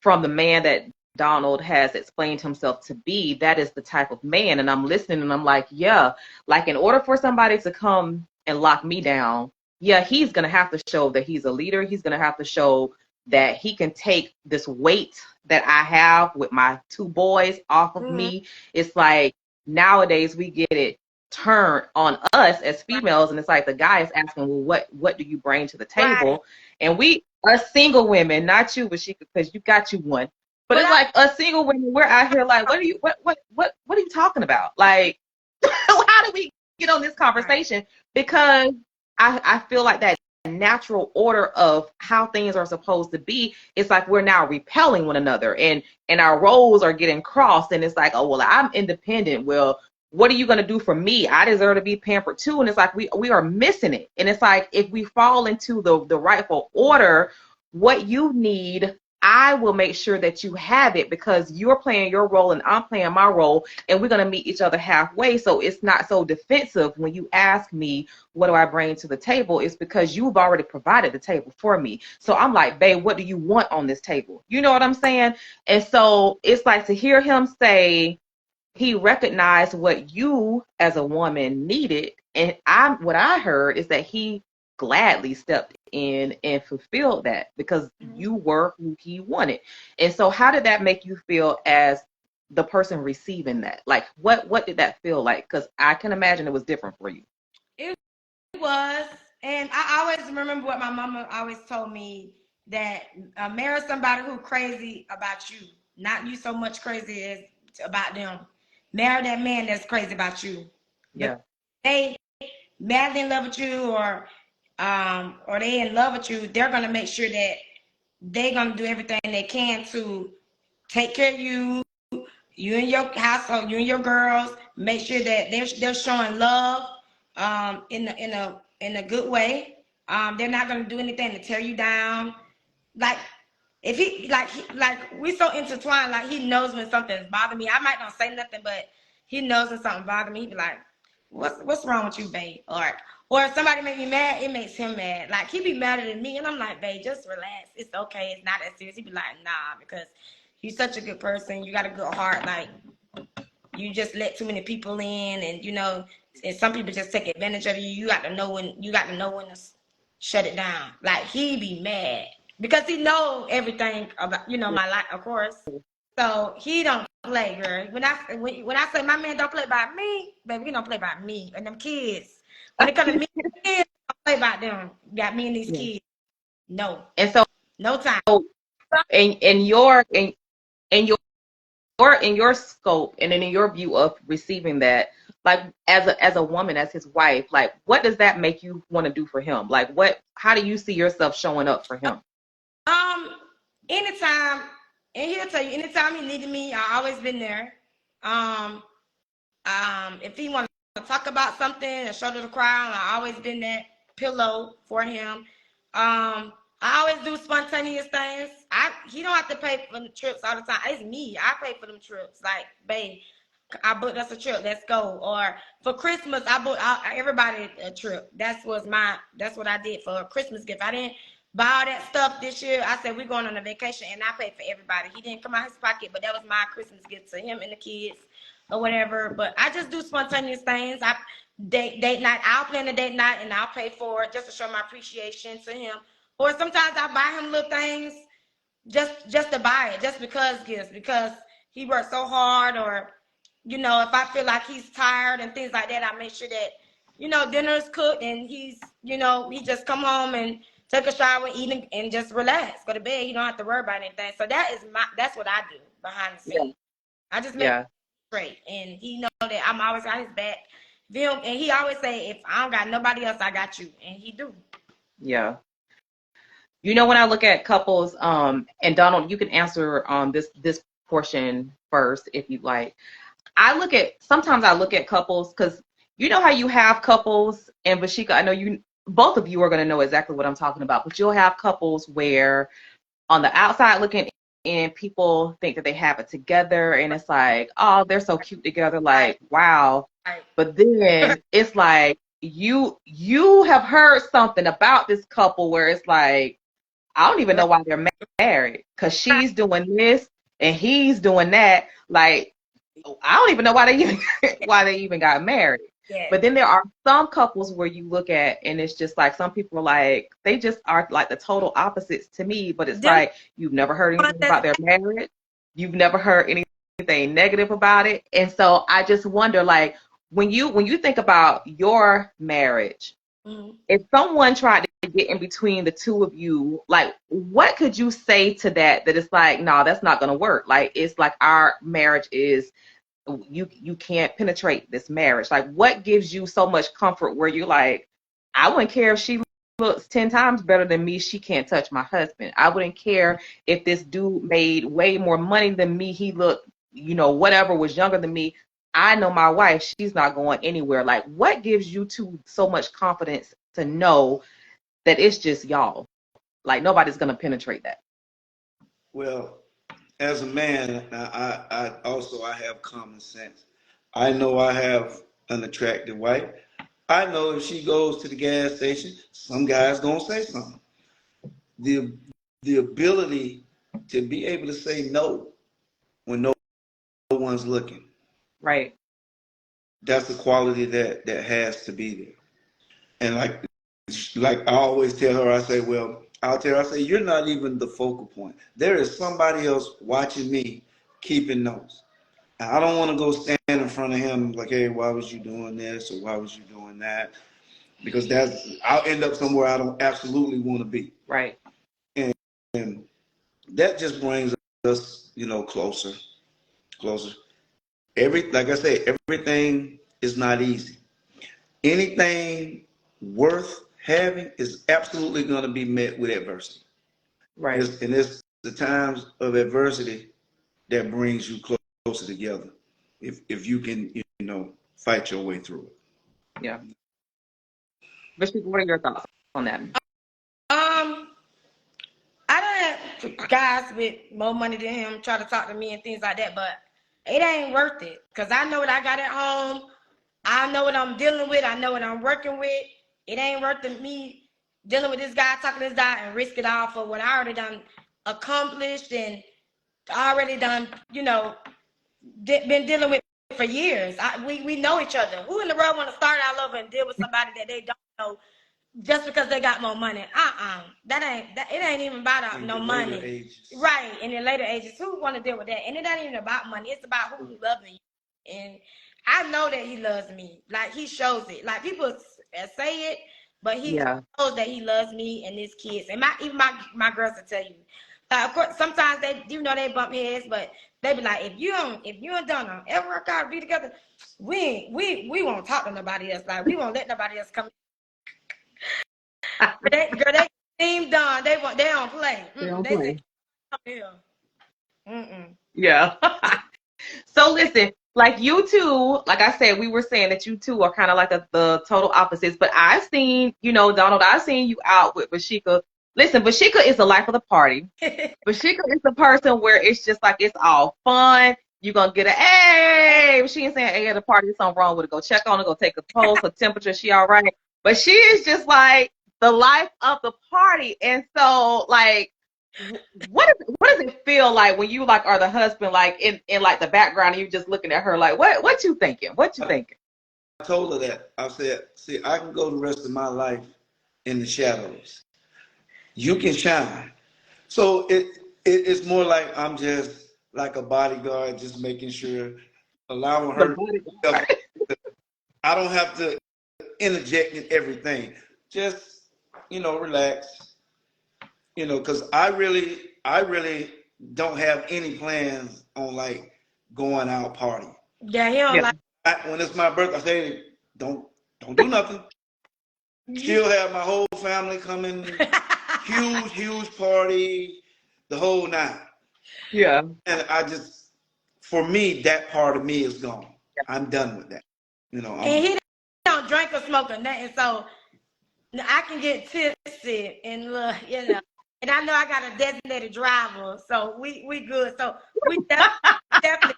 from the man that Donald has explained himself to be, that is the type of man. And I'm listening and I'm like, yeah, like in order for somebody to come and lock me down, yeah, he's going to have to show that he's a leader. He's going to have to show that he can take this weight that I have with my 2 boys off of me. It's like nowadays we get it turned on us as females, and it's like the guy is asking, well, what do you bring to the table? Right. And we are single women, not you, Vesheka, because you got you one. But it's like us single women, we're out here like, what are you talking about? Like, how do we get on this conversation? Because I feel like that natural order of how things are supposed to be, it's like we're now repelling one another, and our roles are getting crossed, and it's like, oh, well, I'm independent. Well, what are you going to do for me? I deserve to be pampered too. And it's like we are missing it. And it's like if we fall into the rightful order, what you need, I will make sure that you have it, because you're playing your role and I'm playing my role, and we're going to meet each other halfway. So it's not so defensive when you ask me, what do I bring to the table? It's because you've already provided the table for me. So I'm like, babe, what do you want on this table? You know what I'm saying? And so it's like to hear him say he recognized what you as a woman needed. And what I heard is that he gladly stepped in and fulfilled that, because you were who he wanted. And so how did that make you feel as the person receiving that? Like, what did that feel like? Because I can imagine it was different for you. It was. And I always remember what my mama always told me, that marry somebody who's crazy about you, not you so much crazy as about them. Marry that man that's crazy about you. Yeah. If they madly in love with you, or they in love with you, they're gonna make sure that they're gonna do everything they can to take care of you, you and your household, you and your girls, make sure that they're showing love in a good way. They're not gonna do anything to tear you down. Like if like we so intertwined, like he knows when something's bothering me. I might not say nothing, but he knows when something bothering me. He be like, what's wrong with you, babe? Or if somebody make me mad, it makes him mad. Like he be madder than me, and I'm like, babe, just relax. It's okay. It's not that serious. He be like, nah, because you're such a good person. You got a good heart. Like you just let too many people in, and and some people just take advantage of you. You got to know when to shut it down. Like he be mad because he know everything about my life, of course. So he don't play, girl. When I say my man don't play by me, baby, he don't play by me and them kids. When it comes to me, kids, don't play by them. Got me and these kids. No. And so, no time. in your scope and in your view of receiving that, like as a woman, as his wife, like what does that make you want to do for him? Like how do you see yourself showing up for him? Anytime, and he'll tell you, anytime he needed me, I always been there. If he wanted to talk about something and shoulder to cry on, I always been that pillow for him. I always do spontaneous things. He don't have to pay for the trips all the time. It's me. I pay for them trips. Like, babe, I booked us a trip. Let's go. Or for Christmas, I booked everybody a trip. That's what I did for a Christmas gift. I didn't buy all that stuff this year. I said we're going on a vacation, and I paid for everybody. He didn't come out his pocket, but that was my Christmas gift to him and the kids or whatever. But I just do spontaneous things. Date night. I'll plan a date night and I'll pay for it just to show my appreciation to him. Or sometimes I buy him little things just to buy it, just because he worked so hard, or if I feel like he's tired and things like that, I make sure that dinner is cooked and he just come home and take a shower, eat, and just relax, go to bed. He don't have to worry about anything. So that's what I do behind the scenes. Yeah. I just make it straight, and he know that I'm always got his back. And he always say, if I don't got nobody else, I got you, and he do. Yeah. When I look at couples, and Donald, you can answer this portion first if you'd like. Sometimes I look at couples, because how you have couples, and Vesheka, I know both of you are going to know exactly what I'm talking about, but you'll have couples where on the outside looking in, people think that they have it together, and it's like, oh, they're so cute together, like, wow. But then it's like you have heard something about this couple where it's like, I don't even know why they're married, because she's doing this and he's doing that. Like, I don't even know why they even got married. Yeah. But then there are some couples where you look at, and it's just like, some people are like, they just are like the total opposites to me. But it's like, you've never heard anything about their marriage. You've never heard anything negative about it. And so I just wonder, like, when you think about your marriage, mm-hmm. if someone tried to get in between the two of you, like, what could you say to that it's like, no, that's not going to work? Like, it's like, our marriage is, you can't penetrate this marriage. Like, what gives you so much comfort where you're like, I wouldn't care if she looks 10 times better than me, she can't touch my husband. I wouldn't care if this dude made way more money than me, he looked, whatever, was younger than me. I know my wife, she's not going anywhere. Like, what gives you two so much confidence to know that it's just y'all? Like, nobody's going to penetrate that. Well, as a man, I also have common sense. I know I have an attractive wife. I know if she goes to the gas station, some guy's going to say something. The ability to be able to say no when no one's looking. Right. That's the quality that has to be there. And like I always tell her, I say, you're not even the focal point. There is somebody else watching me, keeping notes. And I don't want to go stand in front of him like, hey, why was you doing this, or why was you doing that? Because I'll end up somewhere I don't absolutely want to be. Right. And that just brings us, closer. Like I say, everything is not easy. Anything worth having is absolutely going to be met with adversity. Right. And it's the times of adversity that brings you closer together if you can, fight your way through it. Yeah. Bishop, what are your thoughts on that? I don't have guys with more money than him try to talk to me and things like that, but it ain't worth it because I know what I got at home. I know what I'm dealing with. I know what I'm working with. It ain't worth it me dealing with this guy, talking to this guy, and risk it all for what I already done accomplished and already done, been dealing with for years. We know each other. Who in the world want to start all over and deal with somebody that they don't know just because they got more money? It ain't even about no money. Right, in the later ages. Who want to deal with that? And it ain't even about money. It's about who loving you. And I know that he loves me. Like, he shows it. Like, people say it, but he shows that he loves me and his kids. And even my girls will tell you. Like, of course, sometimes they bump heads, but they be like, if you and Donald ever gotta be together, we won't talk to nobody else. Like, we won't let nobody else come. They team done. They don't play. They don't play. Say, yeah. So listen, like you two, like I said, we were saying that you two are kind of like the total opposites. But I've seen, Donald, I've seen you out with Vesheka. Listen, Vesheka is the life of the party. Vesheka is the person where it's just like it's all fun. You're going to get hey. She ain't saying hey at the party. There's something wrong with it. Go check on her. Go take a pulse, her temperature. She all right. But she is just like the life of the party. And so, like, what does it feel like when you like are the husband, like in like the background, and you just looking at her like, what you thinking? What you thinking? I told her that. I said, see, I can go the rest of my life in the shadows. You can shine. So it's more like I'm just like a bodyguard, just making sure, allowing her. I don't have to interject in everything. Just, relax. Because I really don't have any plans on like going out party. Yeah, he don't like. When it's my birthday, I say, don't do nothing. She'll have my whole family coming, huge party, the whole night. Yeah. And for me, that part of me is gone. I'm done with that. And he don't drink or smoke or nothing, so I can get tipsy and and I know I got a designated driver, so we good. So we definitely.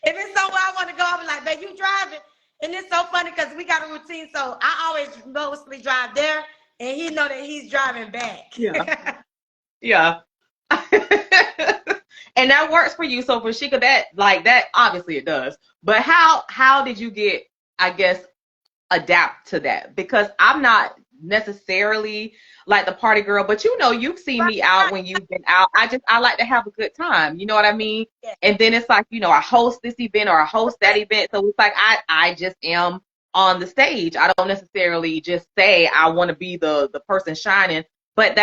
If it's somewhere I want to go, I'm like, babe, you driving? And it's so funny because we got a routine, so I always mostly drive there, and he know that he's driving back. Yeah. Yeah. And that works for you. So for Vesheka, that obviously it does. But how did you get, I guess, adapt to that? Because I'm not necessarily like the party girl, but you've seen me out when you've been out. I like to have a good time. You know what I mean? Yeah. And then it's like, I host this event or I host that event. So it's like I just am on the stage. I don't necessarily just say I want to be the person shining, but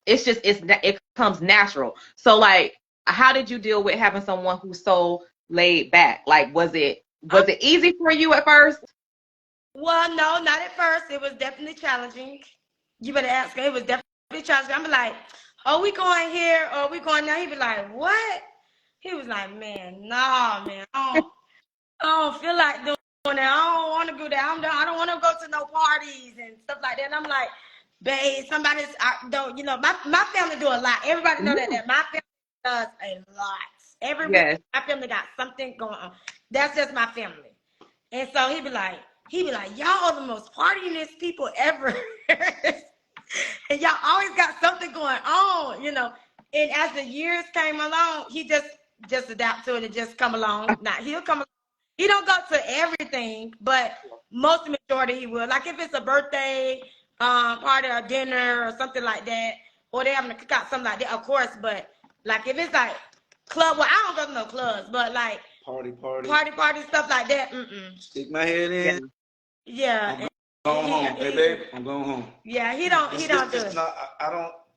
it comes natural. So like, how did you deal with having someone who's so laid back? Like, was it easy for you at first? Well, no, not at first. It was definitely challenging. You better ask her. It was definitely challenging. I'm like, are we going here or are we going there? He be like, what? He was like, man, nah, man. I don't feel like doing that. I don't want to go there. I don't want to go to no parties and stuff like that. And I'm like, babe, my family do a lot. Everybody know that my family does a lot. My family got something going on. That's just my family. And so he be like, y'all are the most partyingest people ever. And y'all always got something going on, And as the years came along, he just adapt to it and just come along. Now he'll come along. He don't go to everything, but most majority he will. Like if it's a birthday party or dinner or something like that, or they having to cook out something like that, of course. But like if it's like club, well, I don't go to no clubs, but like party stuff like that. Stick my head in. Yeah. I'm going home. Hey, babe, I'm going home. Yeah, he don't do it.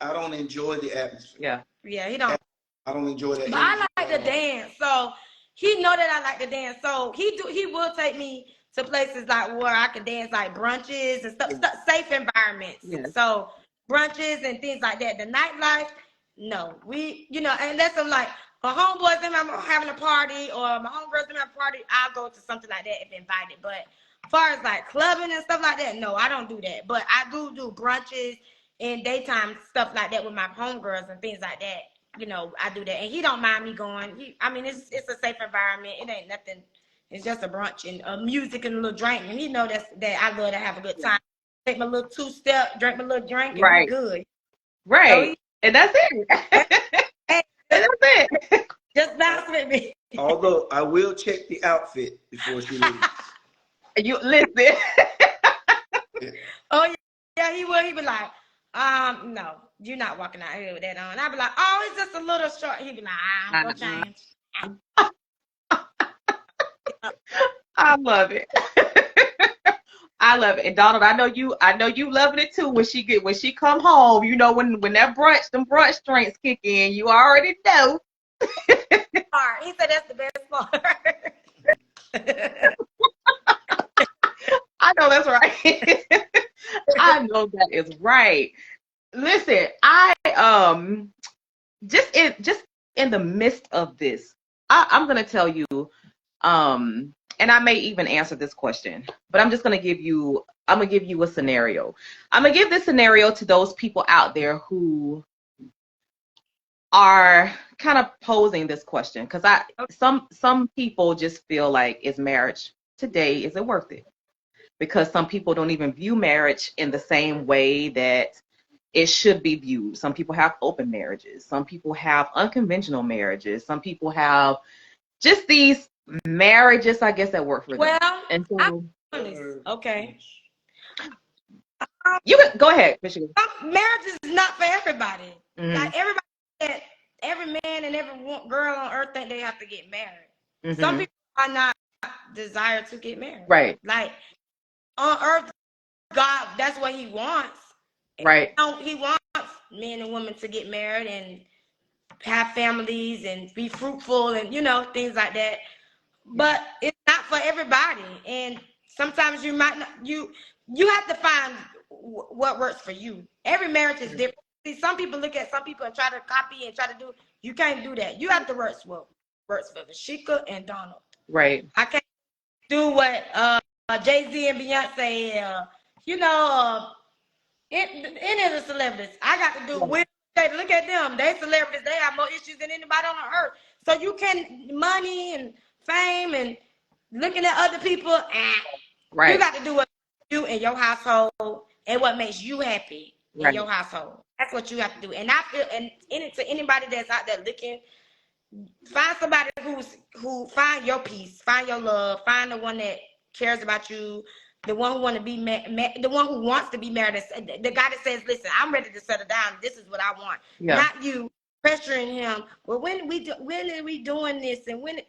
I don't enjoy the atmosphere. Yeah, he don't. I don't enjoy that. But I like to dance, so he know that I like to dance. So he will take me to places like where I can dance, like brunches and stuff, safe environments. Yes. So brunches and things like that. The nightlife, no. Unless I'm like, or homeboys them having a party, or my homegirls them having a party, I'll go to something like that if invited. But as far as like clubbing and stuff like that, no, I don't do that. But I do brunches and daytime stuff like that with my homegirls and things like that. You know, I do that, and he don't mind me going. I mean, it's a safe environment. It ain't nothing. It's just a brunch and music and a little drink, and he know that I love to have a good time. Take my little 2-step, drink my little drink, and Right. be good. Right. So and that's it. Hey, And that's it. just bounce with me. Although I will check the outfit before she leaves. You listen. Oh yeah, he will. He be like, no, you're not walking out here with that on. I be like, oh, it's just a little short. He be like, I'm gonna change. I love it. I love it. And Donald, I know you loving it too when she come home, you know, when them brunch drinks kick in, you already know. He said that's the best part. I know that's right. I know that is right. Listen, I just in the midst of this, I'm gonna tell you, and I may even answer this question, but I'm gonna give you a scenario. I'm gonna give this scenario to those people out there who are kind of posing this question, because some people just feel like, is marriage today, is it worth it? Because some people don't even view marriage in the same way that it should be viewed. Some people have open marriages. Some people have unconventional marriages. Some people have just these marriages, I guess, that work for them. Well, And so, okay. You can go ahead, Michigan. Marriage is not for everybody. Mm-hmm. Like every man and every girl on earth think they have to get married. Mm-hmm. Some people are not desired to get married. Right. Like on earth, God, that's what He wants. Right. He wants men and women to get married and have families and be fruitful and things like that. But it's not for everybody, and sometimes you might not. You have to find what works for you. Every marriage is different. See, some people look at some people and try to copy and try to do. You can't do that. You have to work for Vesheka and Donald. Right. I can't do what Jay-Z and Beyonce. Any of the celebrities. I got to do with. Look at them. They celebrities. They have more issues than anybody on the earth. So you can money and fame and looking at other people. Right. You got to do what you in your household and what makes you happy in your household. That's what you have to do. And I feel, and to anybody that's out there looking, find somebody who find your peace, find your love, find the one that cares about you. The one who want to be the one who wants to be married, the guy that says, "Listen, I'm ready to settle down. This is what I want." Yeah. Not you pressuring him. Well, when are we doing this? And when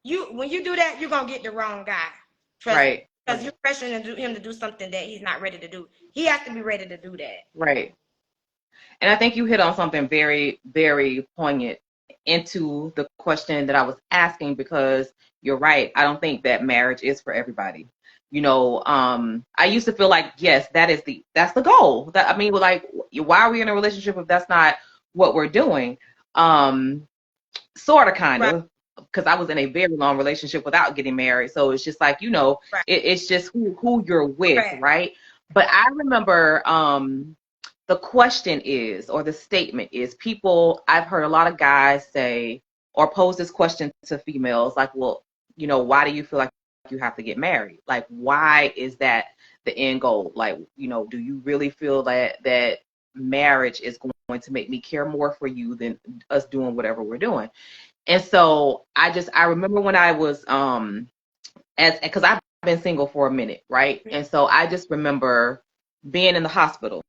you do that, you're gonna get the wrong guy. Trust me. Because you're pressuring him to do something that he's not ready to do. He has to be ready to do that. Right. And I think you hit on something very, very poignant into the question that I was asking, because you're right. I don't think that marriage is for everybody. I used to feel like, yes, that's the goal. That, I mean, like, why are we in a relationship if that's not what we're doing? Sort of, kind of, because I was in a very long relationship without getting married. So it's just like, it's just who you're with, right? But I remember the question is, or the statement is, I've heard a lot of guys say or pose this question to females, like, well, why do you feel like you have to get married? Like, why is that the end goal? Like, do you really feel that marriage is going to make me care more for you than us doing whatever we're doing? And so I remember when I was because I've been single for a minute, right? And so I just remember being in the hospital,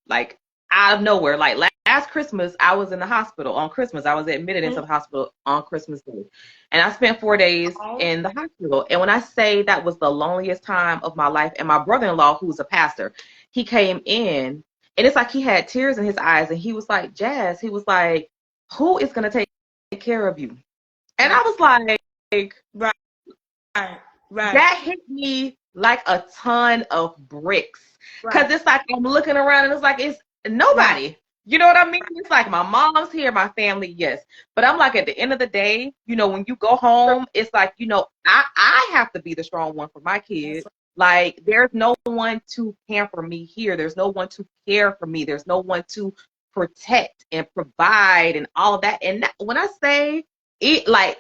like out of nowhere. Like last Christmas, I was in the hospital on Christmas. I was admitted into the hospital on Christmas Day. And I spent 4 days in the hospital. And when I say that was the loneliest time of my life, and my brother-in-law, who's a pastor, he came in, and it's like he had tears in his eyes, and he was like, Jazz, he was like, who is going to take care of you? And I was like, right. That hit me like a ton of bricks. Because it's like I'm looking around, and it's like, it's nobody. You know what I mean? It's like my mom's here, my family, yes. But I'm like, at the end of the day, when you go home, it's like, I have to be the strong one for my kids. Like, there's no one to pamper me here. There's no one to care for me. There's no one to protect and provide and all of that. And when I say it, like,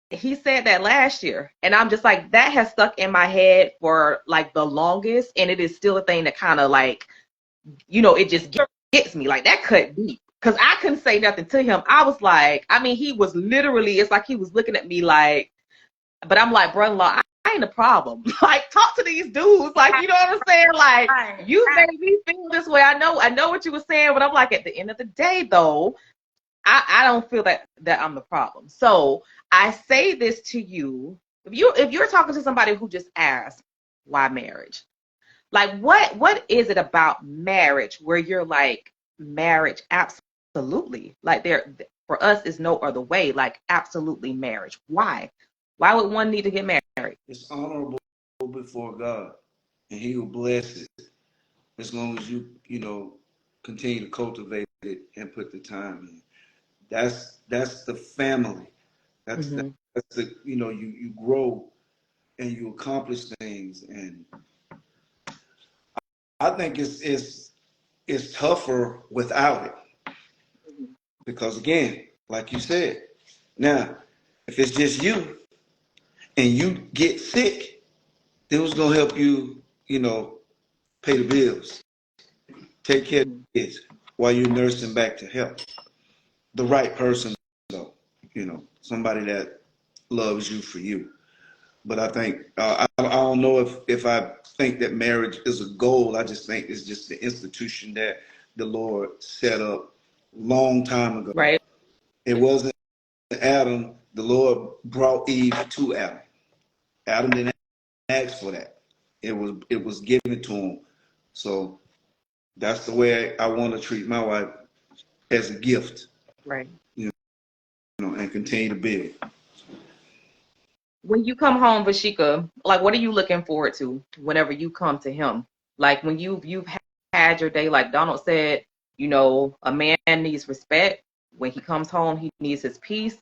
he said that last year, and I'm just like, that has stuck in my head for like the longest, and it is still a thing that kind of like, it just gets me. Like, that cut deep, because I couldn't say nothing to him. I was like, I mean, he was literally, it's like he was looking at me like, but I'm like, brother-in-law, I ain't a problem. Like, talk to these dudes. Like, you know what I'm saying? Like, you made me feel this way. I know what you were saying, but I'm like, at the end of the day, though, I don't feel that I'm the problem. So I say this to you: if you're talking to somebody who just asked why marriage, like what is it about marriage where you're like, marriage, absolutely, like, there for us is no other way, like, absolutely marriage. Why would one need to get married? It's honorable before God, and He will bless it as long as you continue to cultivate it and put the time in. That's the family. That's the you grow and you accomplish things, and I think it's tougher without it, because again, like you said, now if it's just you and you get sick, then who's gonna help you? Pay the bills, take care of the kids while you're nursing back to health. The right person, though, somebody that loves you for you. But I think I don't know if I think that marriage is a goal. I just think it's just the institution that the Lord set up long time ago. Right. It wasn't Adam. The Lord brought Eve to Adam. Adam didn't ask for that. It was given to him. So that's the way I want to treat my wife, as a gift. Right. And continue to build. When you come home, Vesheka, like, what are you looking forward to whenever you come to him? Like, when you've had your day, like Donald said, a man needs respect. When he comes home, he needs his peace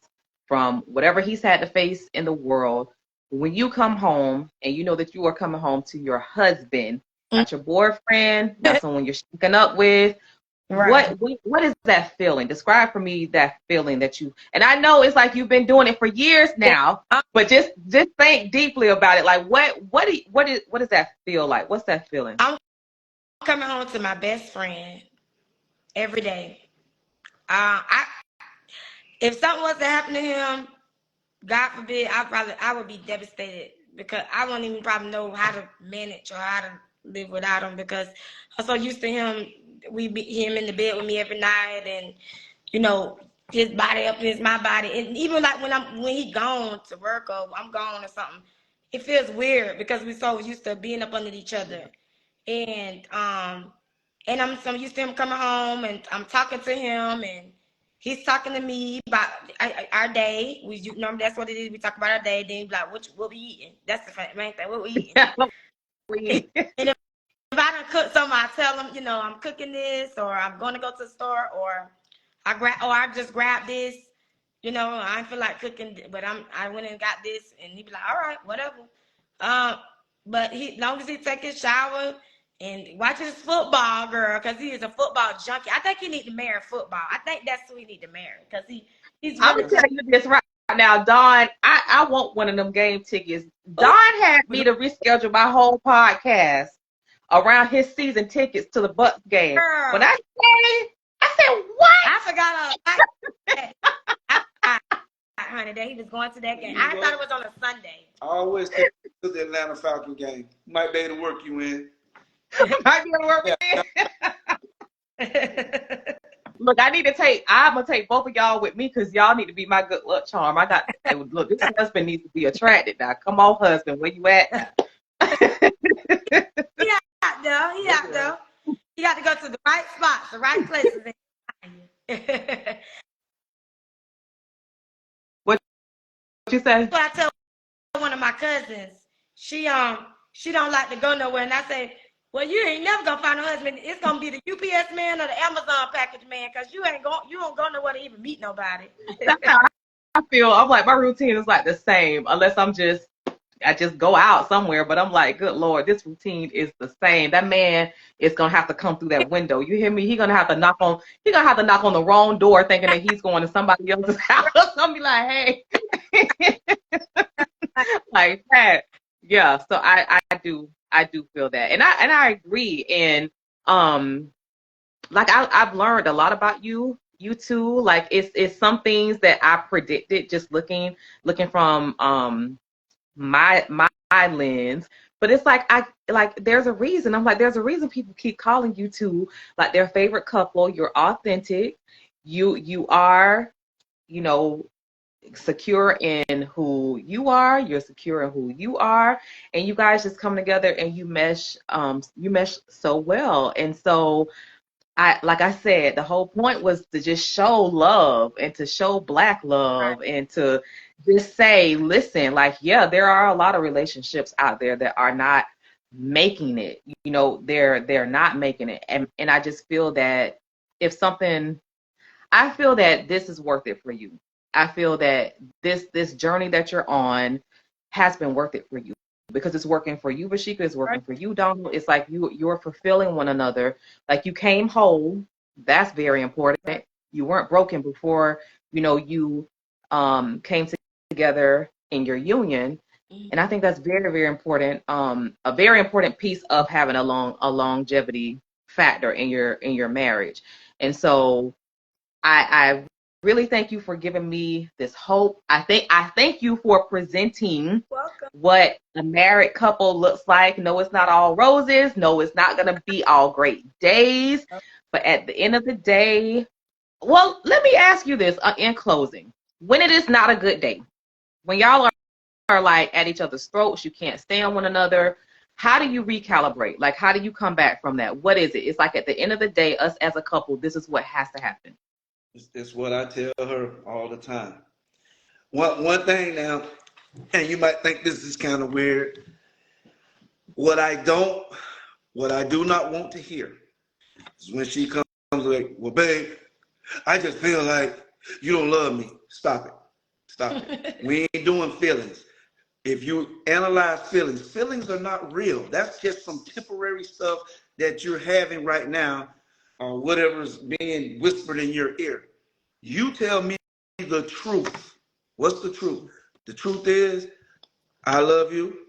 from whatever he's had to face in the world. When you come home and you know that you are coming home to your husband, not your boyfriend, not someone you're shaking up with, right. What is that feeling? Describe for me that feeling that you, and I know it's like you've been doing it for years now, but just think deeply about it. Like, what does that feel like? What's that feeling? I'm coming home to my best friend every day. If something was to happen to him, God forbid, I would be devastated, because I wouldn't even probably know how to manage or how to live without him, because I'm so used to him. Him in the bed with me every night, and his body up against my body, and even like when he gone to work or I'm gone or something, it feels weird because we're so used to being up under each other, and I'm so used to him coming home and I'm talking to him and he's talking to me about our day. Normally that's what it is. We talk about our day. Then he's like, what we eating? That's the main thing. What we eating? And if I don't cook something, I tell him, I'm cooking this, or I'm going to go to the store, or I just grab this. I feel like cooking, but I went and got this, and he'd be like, all right, whatever. But long as he take his shower and watches football, girl, because he is a football junkie. I think he need to marry football. I think that's who he need to marry, because he's. I'm gonna tell you this right now, Dawn. I want one of them game tickets. Dawn had me to reschedule my whole podcast around his season tickets to the Bucks game. Girl. When I said what? I forgot. Honey, that he was going to that game. I thought it was on a Sunday. I always take to the Atlanta Falcon game. Might be able to work you in. Might be able to work in. Look, I'm gonna take both of y'all with me, because y'all need to be my good luck charm. Look, this husband needs to be attracted now. Come on, husband, where you at? He out there. You got to go to the right spots, the right places. What you say? So I tell one of my cousins, she don't like to go nowhere, and I say, Well, you ain't never gonna find a husband. It's gonna be the UPS man or the Amazon package man, cause you don't go nowhere to even meet nobody. That's how I feel. I'm like, my routine is like the same, unless I just go out somewhere. But I'm like, good Lord, this routine is the same. That man is gonna have to come through that window. You hear me? He's gonna have to knock on the wrong door, thinking that he's going to somebody else's house. I'm be like, hey, like that. Yeah. So I do feel that, and I agree. And like I've learned a lot about you too. Like it's some things that I predicted just looking from my lens. But it's like there's a reason. I'm like, there's a reason people keep calling you two like their favorite couple. You're authentic. You are, you know, secure in who you are. You're secure in who you are, and you guys just come together and you mesh so well. And so like I said, the whole point was to just show love and to show Black love, Right. and to just say, listen, like, yeah, there are a lot of relationships out there that are not making it. You know, they're not making it. And I just feel that I feel that this is worth it for you. I feel that this journey that you're on has been worth it for you, because it's working for you, Vesheka, it's working for you, Donald. It's like you're fulfilling one another. Like, you came whole. That's very important. You weren't broken before, you came together in your union. And I think that's very, very important. A very important piece of having a longevity factor in your marriage. And so I really thank you for giving me this hope. I thank you for presenting what a married couple looks like. No, it's not all roses. No, it's not going to be all great days. But at the end of the day, well, let me ask you this in closing. When it is not a good day, when y'all are like at each other's throats, you can't stand one another, how do you recalibrate? Like, how do you come back from that? What is it? It's like, at the end of the day, us as a couple, this is what has to happen. It's what I tell her all the time. One thing now, and you might think this is kind of weird. What I do not want to hear is when she comes like, well, babe, I just feel like you don't love me. Stop it. We ain't doing feelings. If you analyze feelings are not real. That's just some temporary stuff that you're having right now, or whatever's being whispered in your ear. You tell me the truth. What's the truth? The truth is, I love you.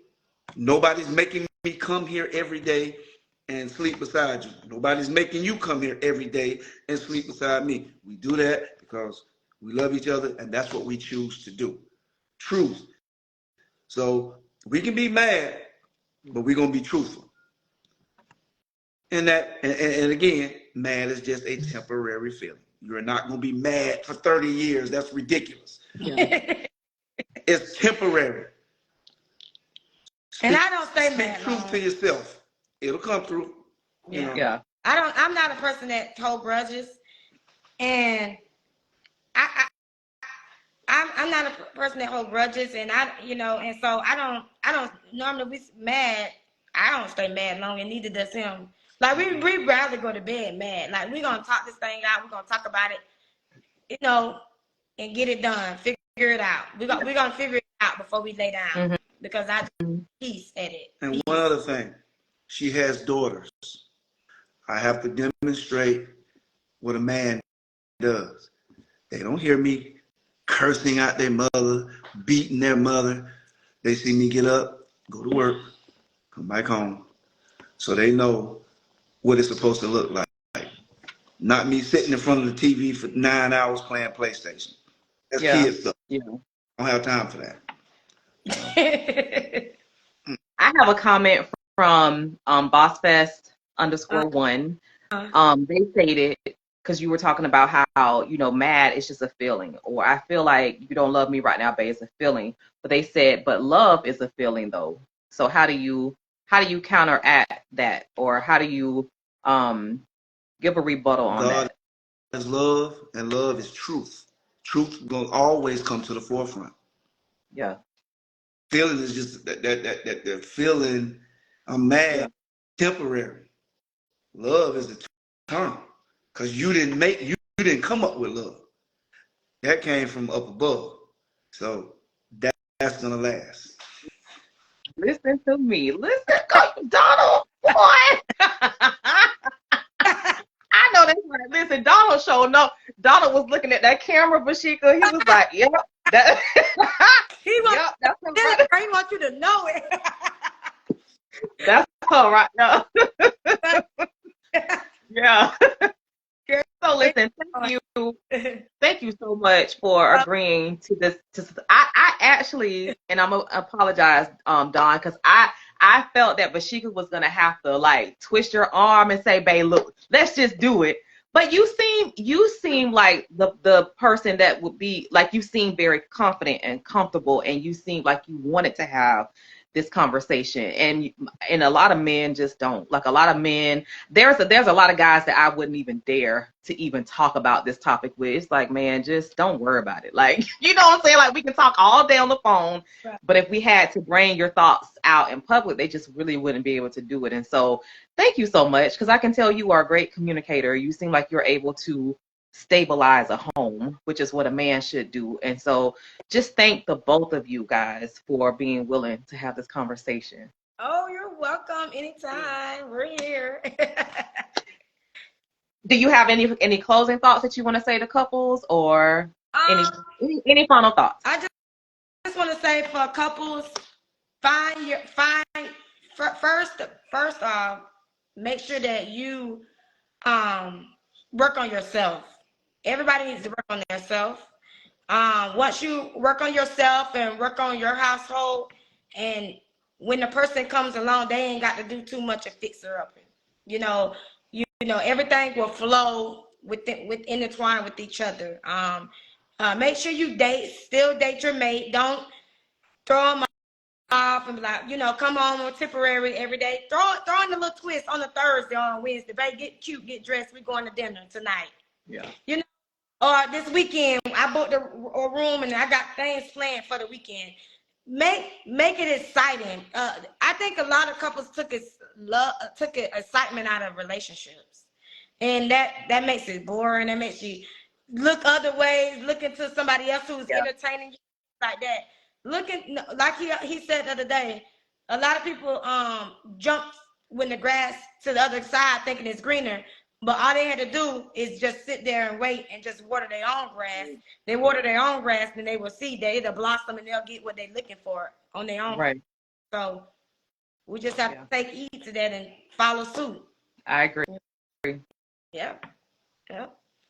Nobody's making me come here every day and sleep beside you. Nobody's making you come here every day and sleep beside me. We do that because we love each other, and that's what we choose to do. Truth. So we can be mad, but we're going to be truthful. And again, mad is just a temporary feeling. You're not going to be mad for 30 years. That's ridiculous. Yeah. It's temporary. And I don't stay mad. Speak truth to yourself. It'll come through. You know. Yeah. I'm not a person that hold grudges, and I'm not a person that hold grudges, and and so I don't normally be mad. I don't stay mad long, and neither does him. Like, we rather go to bed mad. Like, we're gonna talk this thing out. We're gonna talk about it, and get it done. Figure it out. We're gonna figure it out before we lay down, because I do peace at it. And one other thing, she has daughters. I have to demonstrate what a man does. They don't hear me cursing out their mother, beating their mother. They see me get up, go to work, come back home. So they know what it's supposed to look like. Not me sitting in front of the TV for 9 hours playing PlayStation. That's kid stuff. Yeah. I don't have time for that. I have a comment from BossFest_1. They stated, because you were talking about how, mad is just a feeling, or I feel like you don't love me right now, babe, it's a feeling. But they said, but love is a feeling though. So how do you counteract that, or how do you give a rebuttal on that? God is love, and love is truth. Truth will always come to the forefront. Yeah. Feeling is just that feeling. I'm mad. temporary. Love is eternal. Because you didn't come up with love. That came from up above. So that's gonna last. Listen to me. Listen, Donald, boy. I know that's right. Listen, Donald showed no. Donald was looking at that camera, Vesheka. He was like, "Yep, that." Yep, that's right. He wants you to know it. That's all right now. Yeah. So listen, thank you so much for agreeing to this. I actually, and I'm gonna apologize, Don, because I felt that Vesheka was gonna have to like twist your arm and say, "Babe, look, let's just do it." But you seem like the person that would be like, you seem very confident and comfortable, and you seem like you wanted to have this conversation, and a lot of men just don't. Like a lot of men, there's a lot of guys that I wouldn't even dare to even talk about this topic with. It's like, man, just don't worry about it. Like, you know what I'm saying? Like, we can talk all day on the phone, but if we had to bring your thoughts out in public, they just really wouldn't be able to do it. And so thank you so much, because I can tell you are a great communicator. You seem like you're able to stabilize a home, which is what a man should do. And so just thank the both of you guys for being willing to have this conversation. Oh, you're welcome. Anytime. We're here. Do you have any closing thoughts that you want to say to couples, or any final thoughts? I just want to say for couples, first off, make sure that you work on yourself. Everybody needs to work on themselves. Once you work on yourself and work on your household, and when the person comes along, they ain't got to do too much of fixer up. You know, everything will flow intertwine with each other. Make sure you still date your mate. Don't throw them off and be like, come home on temporary every day. Throw in a little twist on a Thursday, on Wednesday. Babe, get cute, get dressed. We're going to dinner tonight. Yeah. Or this weekend, I booked a room and I got things planned for the weekend. Make it exciting. I think a lot of couples took excitement out of relationships, and that makes it boring. That makes you look other ways, look into somebody else who's entertaining you like that. Looking like he said the other day, a lot of people jump when the grass to the other side thinking it's greener. But all they had to do is just sit there and wait and just water their own grass. They water their own grass, and they will see that it'll blossom and they'll get what they're looking for on their own. Right. So we just have to take heed to that and follow suit. I agree. Yeah.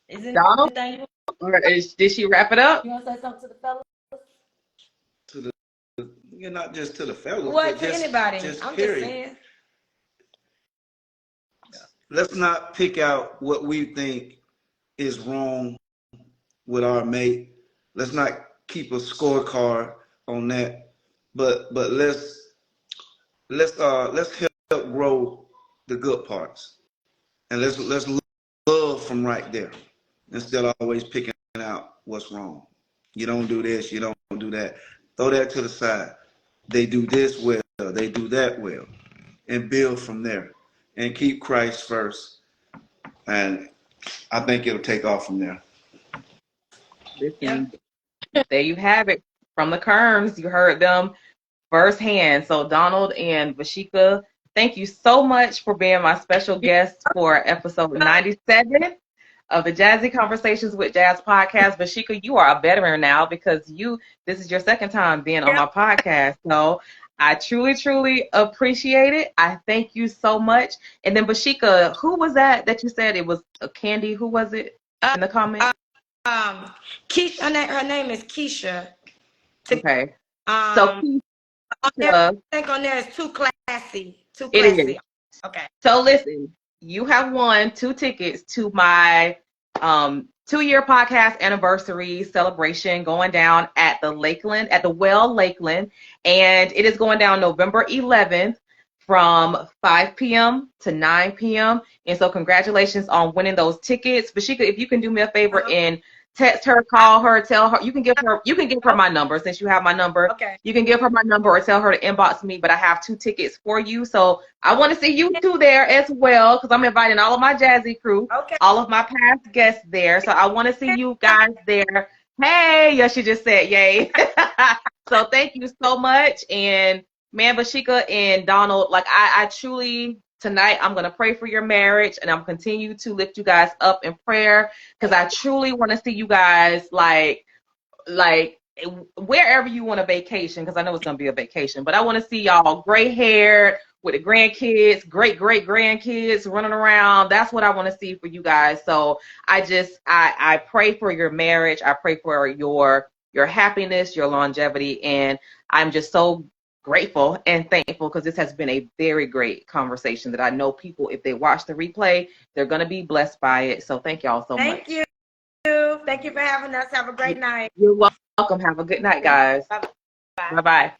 Isn't Donald? Did she wrap it up? You want to say something to the fellas? You're not just to the fellas. What, to anybody? I'm period. just saying. Let's not pick out what we think is wrong with our mate. Let's not keep a scorecard on that. But let's help grow the good parts, and let's love from right there, instead of always picking out what's wrong. You don't do this, you don't do that. Throw that to the side. They do this well, they do that well, and build from there. And keep Christ first. And I think it'll take off from there. Listen, there you have it. From the Kurns, you heard them firsthand. So Donald and Vesheka, thank you so much for being my special guest for episode 97 of the Jazzy Conversations with Jazz podcast. Vesheka, you are a veteran now, because this is your second time being on my podcast. So I truly, truly appreciate it. I thank you so much. And then Vesheka, who was that you said it was a Candy? Who was it in the comments? Keisha. Her name is Keisha. Okay. So I think on there is too classy. It is. Okay. So listen, you have won 2 tickets to my 2-year podcast anniversary celebration going down at the Lakeland, at the Well Lakeland. And it is going down November 11th from 5 p.m. to 9 p.m. And so congratulations on winning those tickets. Vesheka, if you can do me a favor and text her, call her, tell her. You can give her my number since you have my number. Okay. You can give her my number or tell her to inbox me. But I have 2 tickets for you, so I want to see you 2 there as well because I'm inviting all of my Jazzy crew, all of my past guests there. So I want to see you guys there. Hey, yeah, she just said yay. So thank you so much, and man, Vesheka and Donald, like I truly. Tonight, I'm going to pray for your marriage, and I'm continue to lift you guys up in prayer because I truly want to see you guys like wherever you want a vacation, because I know it's going to be a vacation, but I want to see y'all gray haired with the grandkids, great grandkids running around. That's what I want to see for you guys. So I pray for your marriage. I pray for your happiness, your longevity, and I'm just so grateful and thankful because this has been a very great conversation that I know people, if they watch the replay, they're going to be blessed by it. So thank y'all so much. Thank you. Thank you for having us. Have a great night. You're welcome. Have a good night, guys. Bye-bye. Bye-bye.